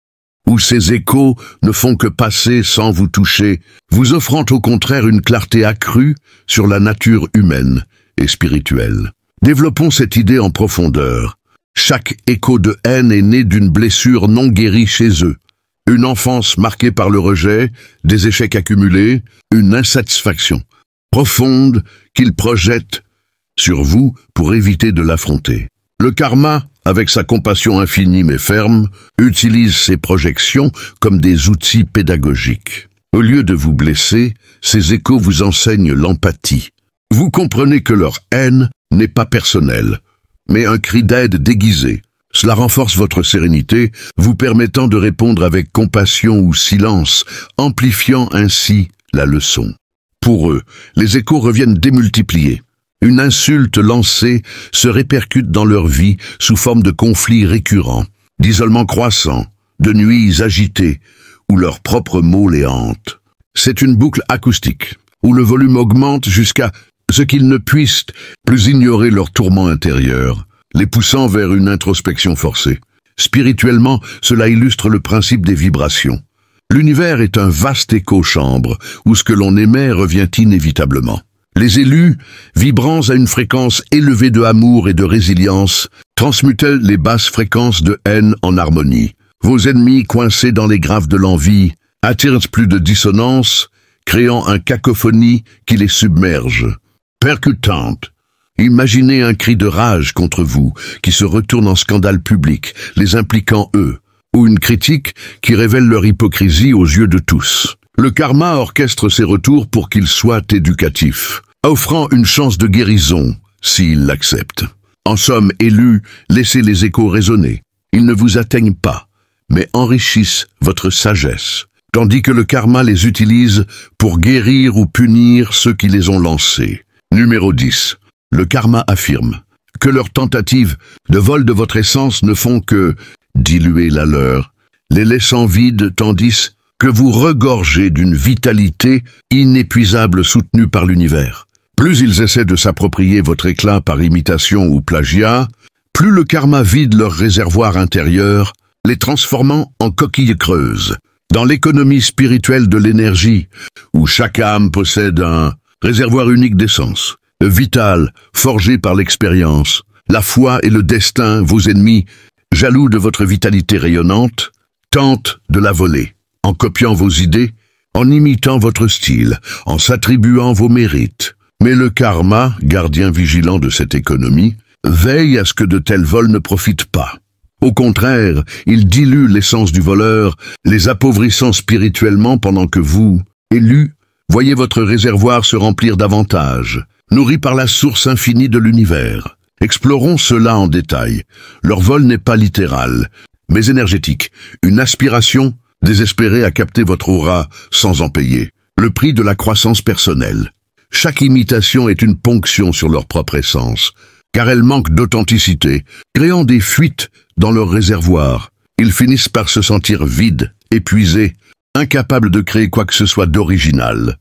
où ces échos ne font que passer sans vous toucher, vous offrant au contraire une clarté accrue sur la nature humaine et spirituelle. Développons cette idée en profondeur. Chaque écho de haine est né d'une blessure non guérie chez eux. Une enfance marquée par le rejet, des échecs accumulés, une insatisfaction profonde qu'ils projettent sur vous pour éviter de l'affronter. Le karma, avec sa compassion infinie mais ferme, utilise ces projections comme des outils pédagogiques. Au lieu de vous blesser, ces échos vous enseignent l'empathie. Vous comprenez que leur haine n'est pas personnelle, mais un cri d'aide déguisé. Cela renforce votre sérénité, vous permettant de répondre avec compassion ou silence, amplifiant ainsi la leçon. Pour eux, les échos reviennent démultipliés. Une insulte lancée se répercute dans leur vie sous forme de conflits récurrents, d'isolement croissant, de nuits agitées, où leurs propres mots les hantent. C'est une boucle acoustique, où le volume augmente jusqu'à ce qu'ils ne puissent plus ignorer leurs tourments intérieurs, les poussant vers une introspection forcée. Spirituellement, cela illustre le principe des vibrations. L'univers est un vaste écho-chambre, où ce que l'on émet revient inévitablement. Les élus, vibrants à une fréquence élevée de amour et de résilience, transmutent les basses fréquences de haine en harmonie. Vos ennemis, coincés dans les graves de l'envie, attirent plus de dissonance, créant un cacophonie qui les submerge. Percutante. Imaginez un cri de rage contre vous, qui se retourne en scandale public, les impliquant eux, ou une critique qui révèle leur hypocrisie aux yeux de tous. Le karma orchestre ses retours pour qu'ils soient éducatifs, offrant une chance de guérison, s'ils l'acceptent. En somme, élus, laissez les échos résonner. Ils ne vous atteignent pas, mais enrichissent votre sagesse, tandis que le karma les utilise pour guérir ou punir ceux qui les ont lancés. Numéro 10. Le karma affirme que leurs tentatives de vol de votre essence ne font que diluer la leur, les laissant vides tandis que vous regorgez d'une vitalité inépuisable soutenue par l'univers. Plus ils essaient de s'approprier votre éclat par imitation ou plagiat, plus le karma vide leur réservoir intérieur, les transformant en coquilles creuses. Dans l'économie spirituelle de l'énergie, où chaque âme possède un réservoir unique d'essence, vital, forgé par l'expérience, la foi et le destin, vos ennemis, jaloux de votre vitalité rayonnante, tentent de la voler, en copiant vos idées, en imitant votre style, en s'attribuant vos mérites. Mais le karma, gardien vigilant de cette économie, veille à ce que de tels vols ne profitent pas. Au contraire, il dilue l'essence du voleur, les appauvrissant spirituellement pendant que vous, élus, voyez votre réservoir se remplir davantage, nourri par la source infinie de l'univers. Explorons cela en détail. Leur vol n'est pas littéral, mais énergétique, une aspiration désespérée à capter votre aura sans en payer. Le prix de la croissance personnelle. Chaque imitation est une ponction sur leur propre essence, car elle manque d'authenticité, créant des fuites dans leur réservoir. Ils finissent par se sentir vides, épuisés, incapables de créer quoi que ce soit d'original.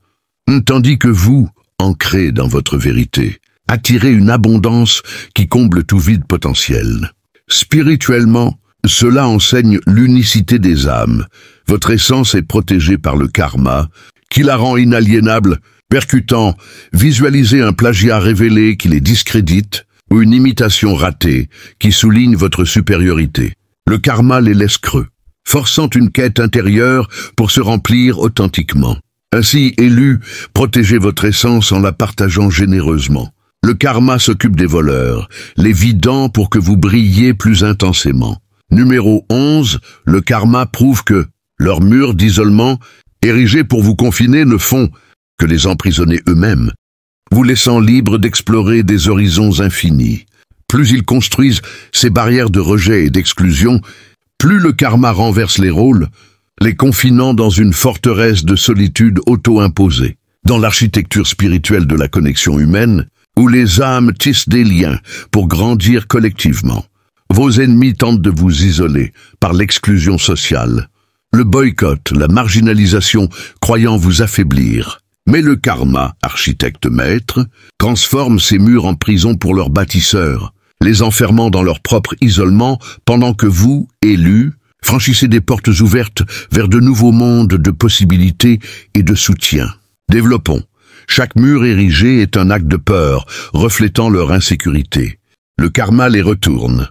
Tandis que vous, ancrés dans votre vérité, attirez une abondance qui comble tout vide potentiel. Spirituellement, cela enseigne l'unicité des âmes. Votre essence est protégée par le karma, qui la rend inaliénable, percutant, visualisez un plagiat révélé qui les discrédite, ou une imitation ratée qui souligne votre supériorité. Le karma les laisse creux, forçant une quête intérieure pour se remplir authentiquement. Ainsi, élus, protégez votre essence en la partageant généreusement. Le karma s'occupe des voleurs, les vidant pour que vous brilliez plus intensément. Numéro 11, le karma prouve que leurs murs d'isolement, érigés pour vous confiner, ne font que les emprisonner eux-mêmes, vous laissant libres d'explorer des horizons infinis. Plus ils construisent ces barrières de rejet et d'exclusion, Plus le karma renverse les rôles, les confinant dans une forteresse de solitude auto-imposée. Dans l'architecture spirituelle de la connexion humaine, où les âmes tissent des liens pour grandir collectivement, vos ennemis tentent de vous isoler par l'exclusion sociale, le boycott, la marginalisation, croyant vous affaiblir. Mais le karma, architecte maître, transforme ces murs en prison pour leurs bâtisseurs, les enfermant dans leur propre isolement pendant que vous, élus, franchissez des portes ouvertes vers de nouveaux mondes de possibilités et de soutien. Développons. Chaque mur érigé est un acte de peur, reflétant leur insécurité. Le karma les retourne,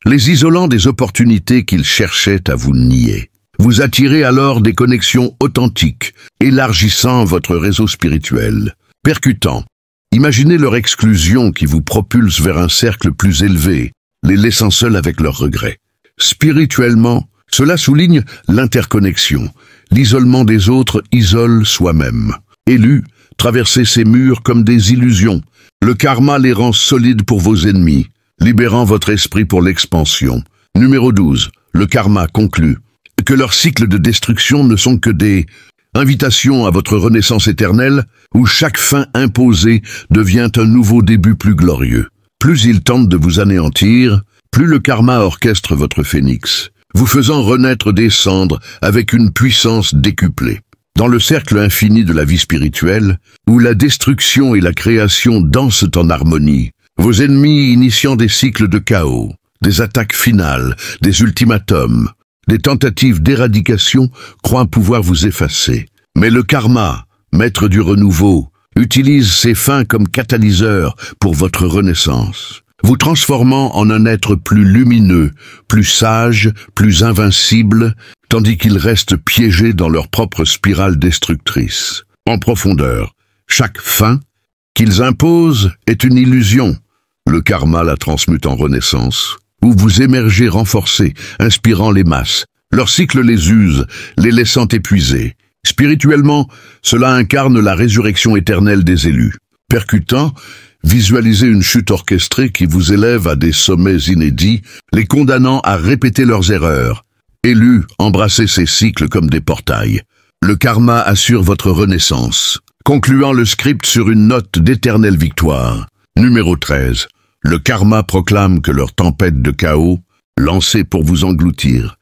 les isolant des opportunités qu'ils cherchaient à vous nier. Vous attirez alors des connexions authentiques, élargissant votre réseau spirituel. Percutant. Imaginez leur exclusion qui vous propulse vers un cercle plus élevé, les laissant seuls avec leurs regrets. Spirituellement, cela souligne l'interconnexion. L'isolement des autres isole soi-même. Élus, traversez ces murs comme des illusions. Le karma les rend solides pour vos ennemis, libérant votre esprit pour l'expansion. Numéro 12. Le karma conclut que leurs cycles de destruction ne sont que des invitations à votre renaissance éternelle, où chaque fin imposée devient un nouveau début plus glorieux. Plus ils tentent de vous anéantir, plus le karma orchestre votre phénix, vous faisant renaître des cendres avec une puissance décuplée. Dans le cercle infini de la vie spirituelle, où la destruction et la création dansent en harmonie, vos ennemis initiant des cycles de chaos, des attaques finales, des ultimatums, des tentatives d'éradication croient pouvoir vous effacer. Mais le karma, maître du renouveau, utilise ces fins comme catalyseur pour votre renaissance, vous transformant en un être plus lumineux, plus sage, plus invincible, tandis qu'ils restent piégés dans leur propre spirale destructrice. En profondeur, chaque fin qu'ils imposent est une illusion. Le karma la transmute en renaissance, où vous émergez renforcés, inspirant les masses. Leur cycle les use, les laissant épuisés. Spirituellement, cela incarne la résurrection éternelle des élus. Percutant, visualisez une chute orchestrée qui vous élève à des sommets inédits, les condamnant à répéter leurs erreurs. Élus, embrassez ces cycles comme des portails. Le karma assure votre renaissance, concluant le script sur une note d'éternelle victoire. Numéro 13. Le karma proclame que leurs tempêtes de chaos, lancées pour vous engloutir,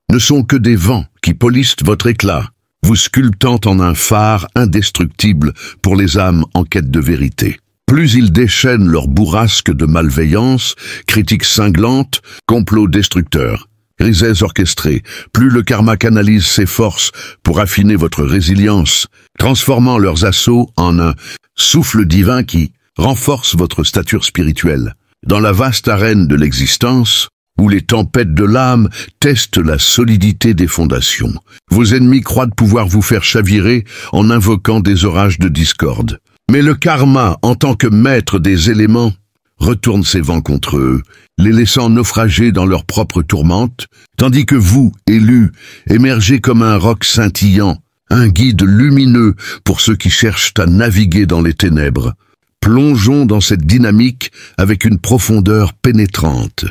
ne sont que des vents qui polissent votre éclat, vous sculptant en un phare indestructible pour les âmes en quête de vérité. Plus ils déchaînent leur bourrasque de malveillance, critiques cinglantes, complots destructeurs, risées orchestrées, plus le karma canalise ses forces pour affiner votre résilience, transformant leurs assauts en un souffle divin qui renforce votre stature spirituelle. Dans la vaste arène de l'existence, où les tempêtes de l'âme testent la solidité des fondations, vos ennemis croient pouvoir vous faire chavirer en invoquant des orages de discorde. Mais le karma, en tant que maître des éléments, retourne ses vents contre eux, les laissant naufrager dans leur propre tourmente, tandis que vous, élus, émergez comme un roc scintillant, un guide lumineux pour ceux qui cherchent à naviguer dans les ténèbres. Plongeons dans cette dynamique avec une profondeur pénétrante.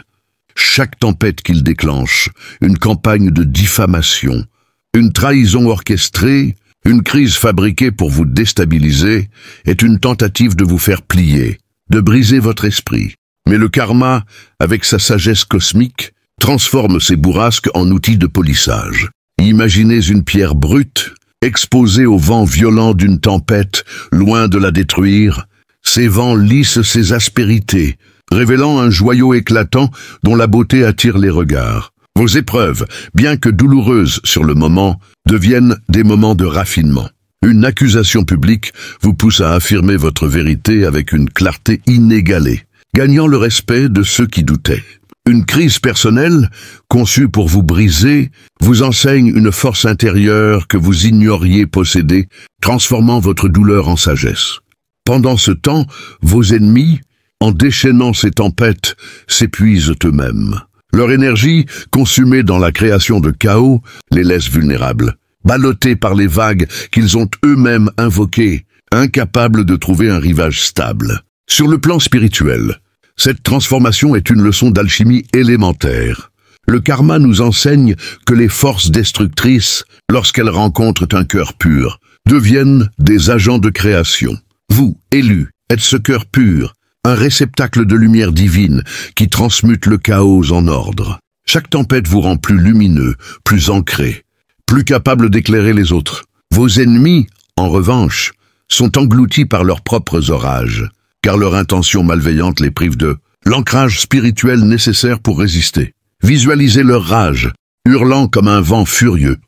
Chaque tempête qu'il déclenche, une campagne de diffamation, une trahison orchestrée, une crise fabriquée pour vous déstabiliser, est une tentative de vous faire plier, de briser votre esprit. Mais le karma, avec sa sagesse cosmique, transforme ces bourrasques en outils de polissage. Imaginez une pierre brute, exposée au vent violent d'une tempête, loin de la détruire. Ces vents lissent ses aspérités, révélant un joyau éclatant dont la beauté attire les regards. Vos épreuves, bien que douloureuses sur le moment, deviennent des moments de raffinement. Une accusation publique vous pousse à affirmer votre vérité avec une clarté inégalée, gagnant le respect de ceux qui doutaient. Une crise personnelle, conçue pour vous briser, vous enseigne une force intérieure que vous ignoriez posséder, transformant votre douleur en sagesse. Pendant ce temps, vos ennemis, en déchaînant ces tempêtes, s'épuisent eux-mêmes. Leur énergie, consumée dans la création de chaos, les laisse vulnérables, ballottés par les vagues qu'ils ont eux-mêmes invoquées, incapables de trouver un rivage stable. Sur le plan spirituel, cette transformation est une leçon d'alchimie élémentaire. Le karma nous enseigne que les forces destructrices, lorsqu'elles rencontrent un cœur pur, deviennent des agents de création. Vous, élus, êtes ce cœur pur, un réceptacle de lumière divine qui transmute le chaos en ordre. Chaque tempête vous rend plus lumineux, plus ancré, plus capable d'éclairer les autres. Vos ennemis, en revanche, sont engloutis par leurs propres orages, car leur intention malveillante les prive de l'ancrage spirituel nécessaire pour résister. Visualisez leur rage, hurlant comme un vent furieux,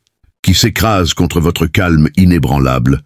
qui s'écrase contre votre calme inébranlable,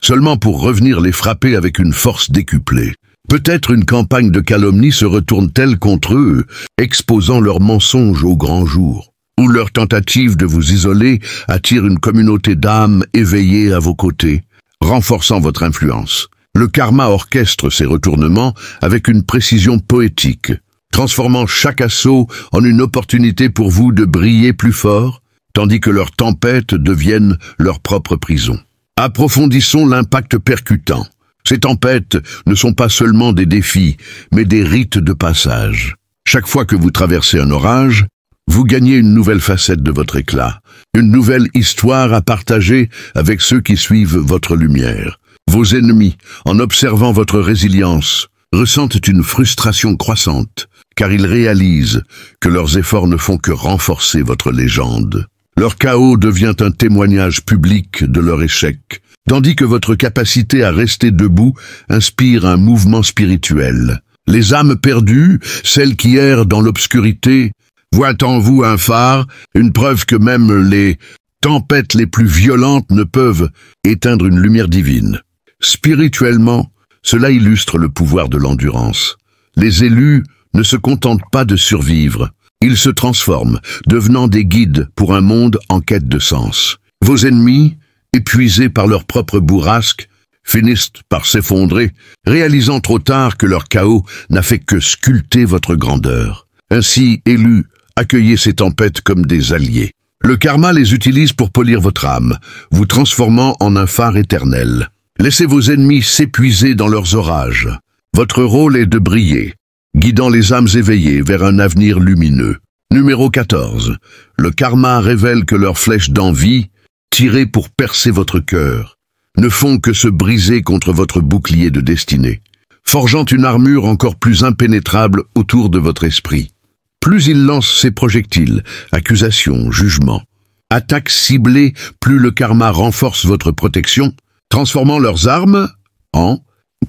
seulement pour revenir les frapper avec une force décuplée. Peut-être une campagne de calomnie se retourne-t-elle contre eux, exposant leurs mensonges au grand jour, ou leur tentative de vous isoler attire une communauté d'âmes éveillées à vos côtés, renforçant votre influence. Le karma orchestre ces retournements avec une précision poétique, transformant chaque assaut en une opportunité pour vous de briller plus fort, tandis que leurs tempêtes deviennent leur propre prison. Approfondissons l'impact percutant. Ces tempêtes ne sont pas seulement des défis, mais des rites de passage. Chaque fois que vous traversez un orage, vous gagnez une nouvelle facette de votre éclat, une nouvelle histoire à partager avec ceux qui suivent votre lumière. Vos ennemis, en observant votre résilience, ressentent une frustration croissante, car ils réalisent que leurs efforts ne font que renforcer votre légende. Leur chaos devient un témoignage public de leur échec, tandis que votre capacité à rester debout inspire un mouvement spirituel. Les âmes perdues, celles qui errent dans l'obscurité, voient en vous un phare, une preuve que même les tempêtes les plus violentes ne peuvent éteindre une lumière divine. Spirituellement, cela illustre le pouvoir de l'endurance. Les élus ne se contentent pas de survivre, ils se transforment, devenant des guides pour un monde en quête de sens. Vos ennemis, épuisés par leur propre bourrasque, finissent par s'effondrer, réalisant trop tard que leur chaos n'a fait que sculpter votre grandeur. Ainsi, élus, accueillez ces tempêtes comme des alliés. Le karma les utilise pour polir votre âme, vous transformant en un phare éternel. Laissez vos ennemis s'épuiser dans leurs orages. Votre rôle est de briller, guidant les âmes éveillées vers un avenir lumineux. Numéro 14. Le karma révèle que leurs flèches d'envie, tirées pour percer votre cœur, ne font que se briser contre votre bouclier de destinée, forgeant une armure encore plus impénétrable autour de votre esprit. Plus il lance ses projectiles, accusations, jugements, attaques ciblées, plus le karma renforce votre protection, transformant leurs armes en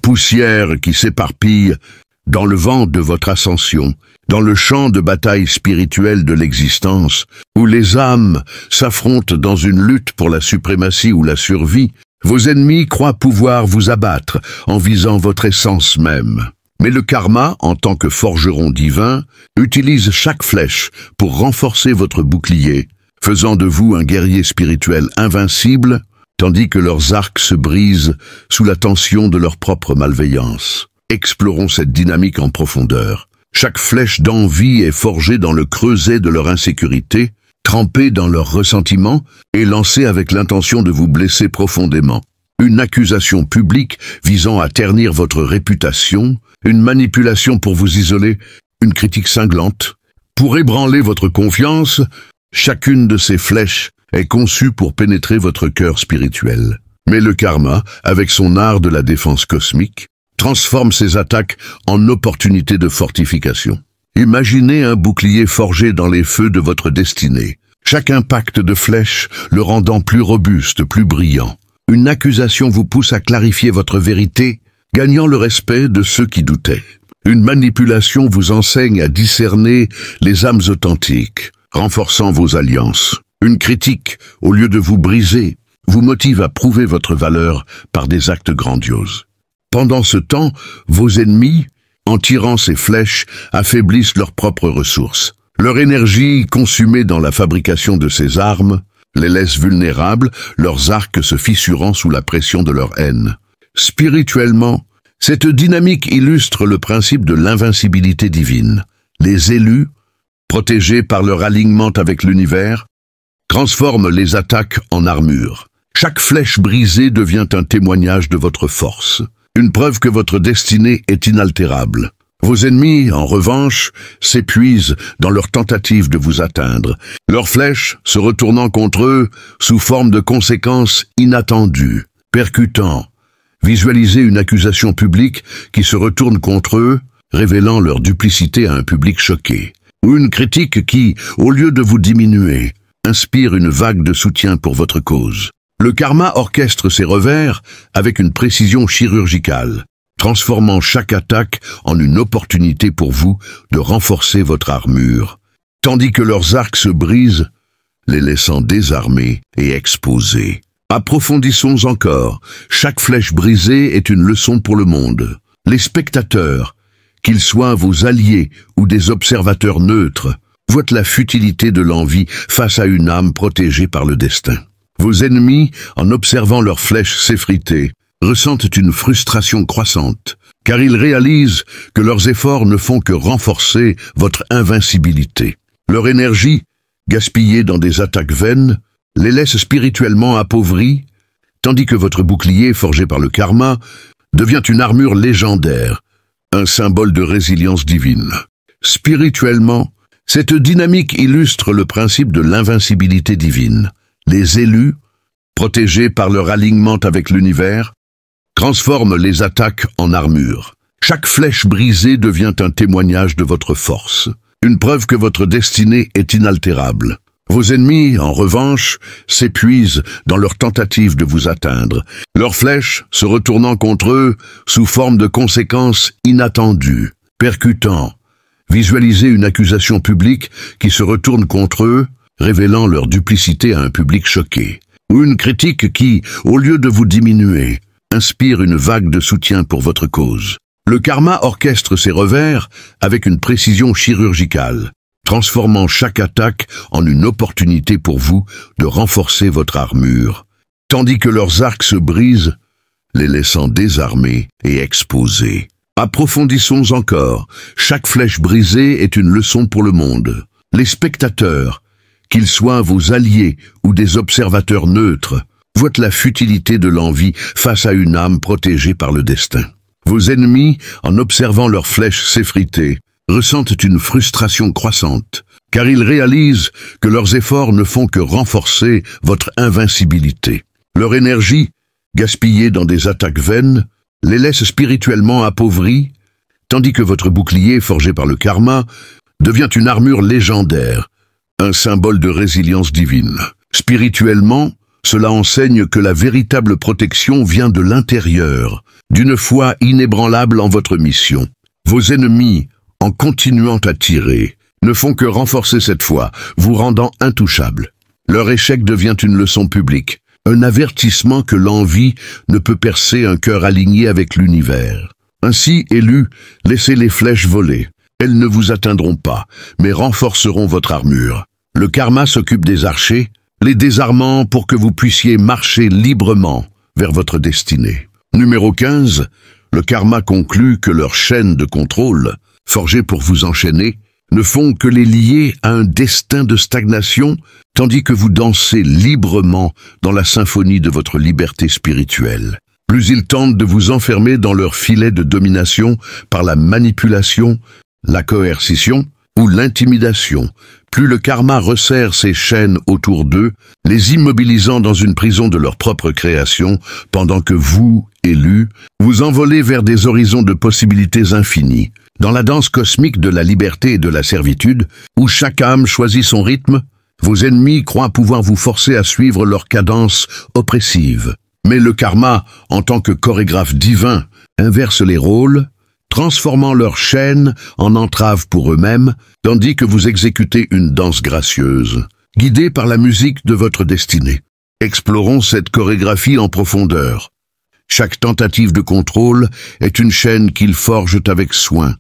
poussière qui s'éparpille dans le vent de votre ascension, dans le champ de bataille spirituelle de l'existence, où les âmes s'affrontent dans une lutte pour la suprématie ou la survie. Vos ennemis croient pouvoir vous abattre en visant votre essence même. Mais le karma, en tant que forgeron divin, utilise chaque flèche pour renforcer votre bouclier, faisant de vous un guerrier spirituel invincible, tandis que leurs arcs se brisent sous la tension de leur propre malveillance. Explorons cette dynamique en profondeur. Chaque flèche d'envie est forgée dans le creuset de leur insécurité, trempée dans leur ressentiment et lancée avec l'intention de vous blesser profondément. Une accusation publique visant à ternir votre réputation, une manipulation pour vous isoler, une critique cinglante. Pour ébranler votre confiance, chacune de ces flèches est conçue pour pénétrer votre cœur spirituel. Mais le karma, avec son art de la défense cosmique, transforme ces attaques en opportunités de fortification. Imaginez un bouclier forgé dans les feux de votre destinée, chaque impact de flèche le rendant plus robuste, plus brillant. Une accusation vous pousse à clarifier votre vérité, gagnant le respect de ceux qui doutaient. Une manipulation vous enseigne à discerner les âmes authentiques, renforçant vos alliances. Une critique, au lieu de vous briser, vous motive à prouver votre valeur par des actes grandioses. Pendant ce temps, vos ennemis, en tirant ces flèches, affaiblissent leurs propres ressources. Leur énergie, consumée dans la fabrication de ces armes, les laisse vulnérables, leurs arcs se fissurant sous la pression de leur haine. Spirituellement, cette dynamique illustre le principe de l'invincibilité divine. Les élus, protégés par leur alignement avec l'univers, transforment les attaques en armure. Chaque flèche brisée devient un témoignage de votre force, une preuve que votre destinée est inaltérable. Vos ennemis, en revanche, s'épuisent dans leur tentative de vous atteindre, leurs flèches se retournant contre eux sous forme de conséquences inattendues, percutant. Visualisez une accusation publique qui se retourne contre eux, révélant leur duplicité à un public choqué. Ou une critique qui, au lieu de vous diminuer, inspire une vague de soutien pour votre cause. Le karma orchestre ses revers avec une précision chirurgicale, transformant chaque attaque en une opportunité pour vous de renforcer votre armure, tandis que leurs arcs se brisent, les laissant désarmés et exposés. Approfondissons encore, chaque flèche brisée est une leçon pour le monde. Les spectateurs, qu'ils soient vos alliés ou des observateurs neutres, voient la futilité de l'envie face à une âme protégée par le destin. Vos ennemis, en observant leurs flèches s'effriter, ressentent une frustration croissante, car ils réalisent que leurs efforts ne font que renforcer votre invincibilité. Leur énergie, gaspillée dans des attaques vaines, les laisse spirituellement appauvris, tandis que votre bouclier, forgé par le karma, devient une armure légendaire, un symbole de résilience divine. Spirituellement, cette dynamique illustre le principe de l'invincibilité divine. Les élus, protégés par leur alignement avec l'univers, transforment les attaques en armure. Chaque flèche brisée devient un témoignage de votre force, une preuve que votre destinée est inaltérable. Vos ennemis, en revanche, s'épuisent dans leur tentative de vous atteindre, leurs flèches se retournant contre eux sous forme de conséquences inattendues, percutant. Visualisez une accusation publique qui se retourne contre eux, révélant leur duplicité à un public choqué. Ou une critique qui, au lieu de vous diminuer, inspire une vague de soutien pour votre cause. Le karma orchestre ses revers avec une précision chirurgicale, transformant chaque attaque en une opportunité pour vous de renforcer votre armure, tandis que leurs arcs se brisent, les laissant désarmés et exposés. Approfondissons encore, chaque flèche brisée est une leçon pour le monde. Les spectateurs, qu'ils soient vos alliés ou des observateurs neutres, voient la futilité de l'envie face à une âme protégée par le destin. Vos ennemis, en observant leurs flèches s'effriter, ressentent une frustration croissante, car ils réalisent que leurs efforts ne font que renforcer votre invincibilité. Leur énergie, gaspillée dans des attaques vaines, les laisse spirituellement appauvris, tandis que votre bouclier, forgé par le karma, devient une armure légendaire, un symbole de résilience divine. Spirituellement, cela enseigne que la véritable protection vient de l'intérieur, d'une foi inébranlable en votre mission. Vos ennemis, en continuant à tirer, ne font que renforcer cette foi, vous rendant intouchable. Leur échec devient une leçon publique, un avertissement que l'envie ne peut percer un cœur aligné avec l'univers. Ainsi, élus, laissez les flèches voler. Elles ne vous atteindront pas, mais renforceront votre armure. Le karma s'occupe des archers, les désarmant pour que vous puissiez marcher librement vers votre destinée. Numéro 15, le karma conclut que leurs chaînes de contrôle, forgées pour vous enchaîner, ne font que les lier à un destin de stagnation, tandis que vous dansez librement dans la symphonie de votre liberté spirituelle. Plus ils tentent de vous enfermer dans leur filet de domination par la manipulation, la coercition ou l'intimidation, plus le karma resserre ses chaînes autour d'eux, les immobilisant dans une prison de leur propre création, pendant que vous, élus, vous envolez vers des horizons de possibilités infinies. Dans la danse cosmique de la liberté et de la servitude, où chaque âme choisit son rythme, vos ennemis croient pouvoir vous forcer à suivre leur cadence oppressive. Mais le karma, en tant que chorégraphe divin, inverse les rôles, transformant leur chaîne en entrave pour eux-mêmes, tandis que vous exécutez une danse gracieuse, guidée par la musique de votre destinée. Explorons cette chorégraphie en profondeur. Chaque tentative de contrôle est une chaîne qu'ils forgent avec soin,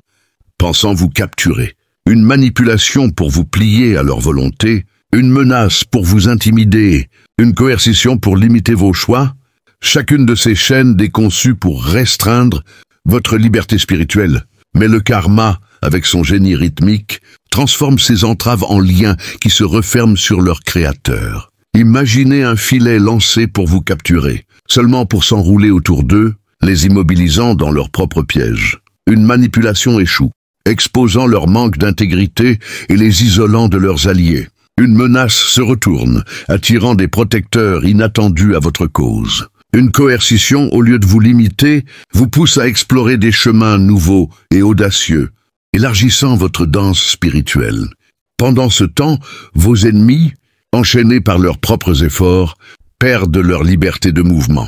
pensant vous capturer. Une manipulation pour vous plier à leur volonté, une menace pour vous intimider, une coercition pour limiter vos choix, chacune de ces chaînes est conçue pour restreindre votre liberté spirituelle. Mais le karma, avec son génie rythmique, transforme ces entraves en liens qui se referment sur leur créateur. Imaginez un filet lancé pour vous capturer, seulement pour s'enrouler autour d'eux, les immobilisant dans leur propre piège. une manipulation échoue, exposant leur manque d'intégrité et les isolant de leurs alliés. Une menace se retourne, attirant des protecteurs inattendus à votre cause. Une coercition, au lieu de vous limiter, vous pousse à explorer des chemins nouveaux et audacieux, élargissant votre danse spirituelle. Pendant ce temps, vos ennemis, enchaînés par leurs propres efforts, perdent leur liberté de mouvement,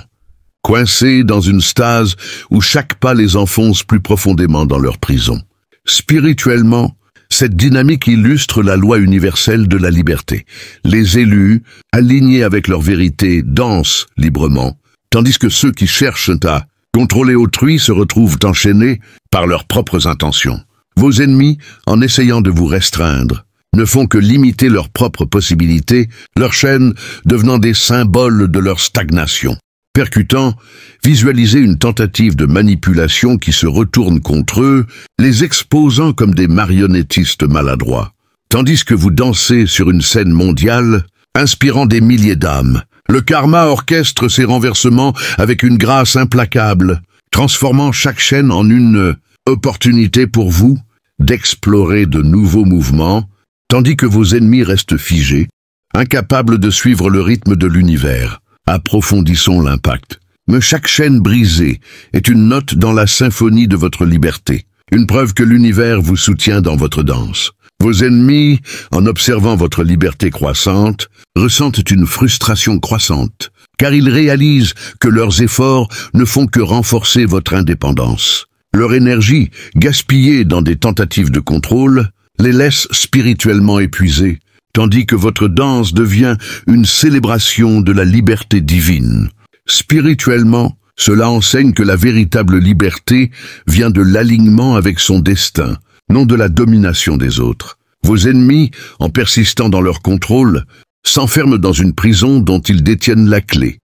coincés dans une stase où chaque pas les enfonce plus profondément dans leur prison. Spirituellement, cette dynamique illustre la loi universelle de la liberté. Les élus, alignés avec leur vérité, dansent librement, tandis que ceux qui cherchent à contrôler autrui se retrouvent enchaînés par leurs propres intentions. Vos ennemis, en essayant de vous restreindre, ne font que limiter leurs propres possibilités, leurs chaînes devenant des symboles de leur stagnation. Percutant, visualisez une tentative de manipulation qui se retourne contre eux, les exposant comme des marionnettistes maladroits. Tandis que vous dansez sur une scène mondiale, inspirant des milliers d'âmes, le karma orchestre ses renversements avec une grâce implacable, transformant chaque chaîne en une opportunité pour vous d'explorer de nouveaux mouvements, tandis que vos ennemis restent figés, incapables de suivre le rythme de l'univers. Approfondissons l'impact. Mais chaque chaîne brisée est une note dans la symphonie de votre liberté, une preuve que l'univers vous soutient dans votre danse. Vos ennemis, en observant votre liberté croissante, ressentent une frustration croissante, car ils réalisent que leurs efforts ne font que renforcer votre indépendance. Leur énergie, gaspillée dans des tentatives de contrôle, les laisse spirituellement épuisés, tandis que votre danse devient une célébration de la liberté divine. Spirituellement, cela enseigne que la véritable liberté vient de l'alignement avec son destin, non de la domination des autres. Vos ennemis, en persistant dans leur contrôle, s'enferment dans une prison dont ils détiennent la clé,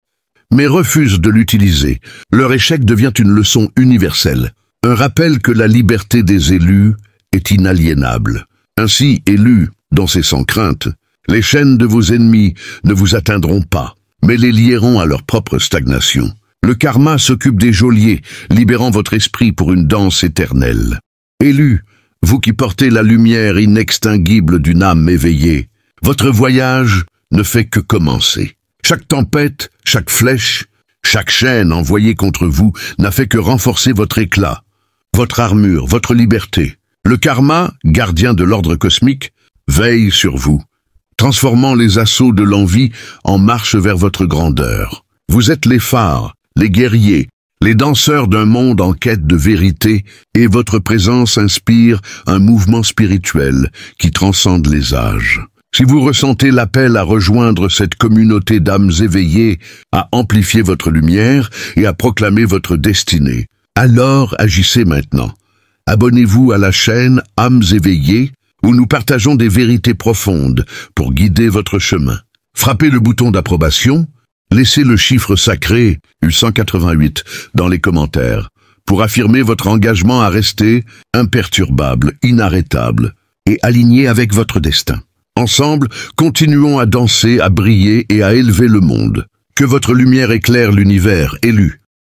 mais refusent de l'utiliser. Leur échec devient une leçon universelle, un rappel que la liberté des élus est inaliénable. Ainsi, élus, dansez sans crainte, les chaînes de vos ennemis ne vous atteindront pas, mais les lieront à leur propre stagnation. Le karma s'occupe des geôliers, libérant votre esprit pour une danse éternelle. Élus, vous qui portez la lumière inextinguible d'une âme éveillée, votre voyage ne fait que commencer. Chaque tempête, chaque flèche, chaque chaîne envoyée contre vous n'a fait que renforcer votre éclat, votre armure, votre liberté. Le karma, gardien de l'ordre cosmique, veille sur vous, transformant les assauts de l'envie en marche vers votre grandeur. Vous êtes les phares, les guerriers, les danseurs d'un monde en quête de vérité, et votre présence inspire un mouvement spirituel qui transcende les âges. Si vous ressentez l'appel à rejoindre cette communauté d'âmes éveillées, à amplifier votre lumière et à proclamer votre destinée, alors agissez maintenant. Abonnez-vous à la chaîne Âmes éveillées, où nous partageons des vérités profondes pour guider votre chemin. Frappez le bouton d'approbation, laissez le chiffre sacré U188 dans les commentaires pour affirmer votre engagement à rester imperturbable, inarrêtable et aligné avec votre destin. Ensemble, continuons à danser, à briller et à élever le monde. Que votre lumière éclaire l'univers, élu.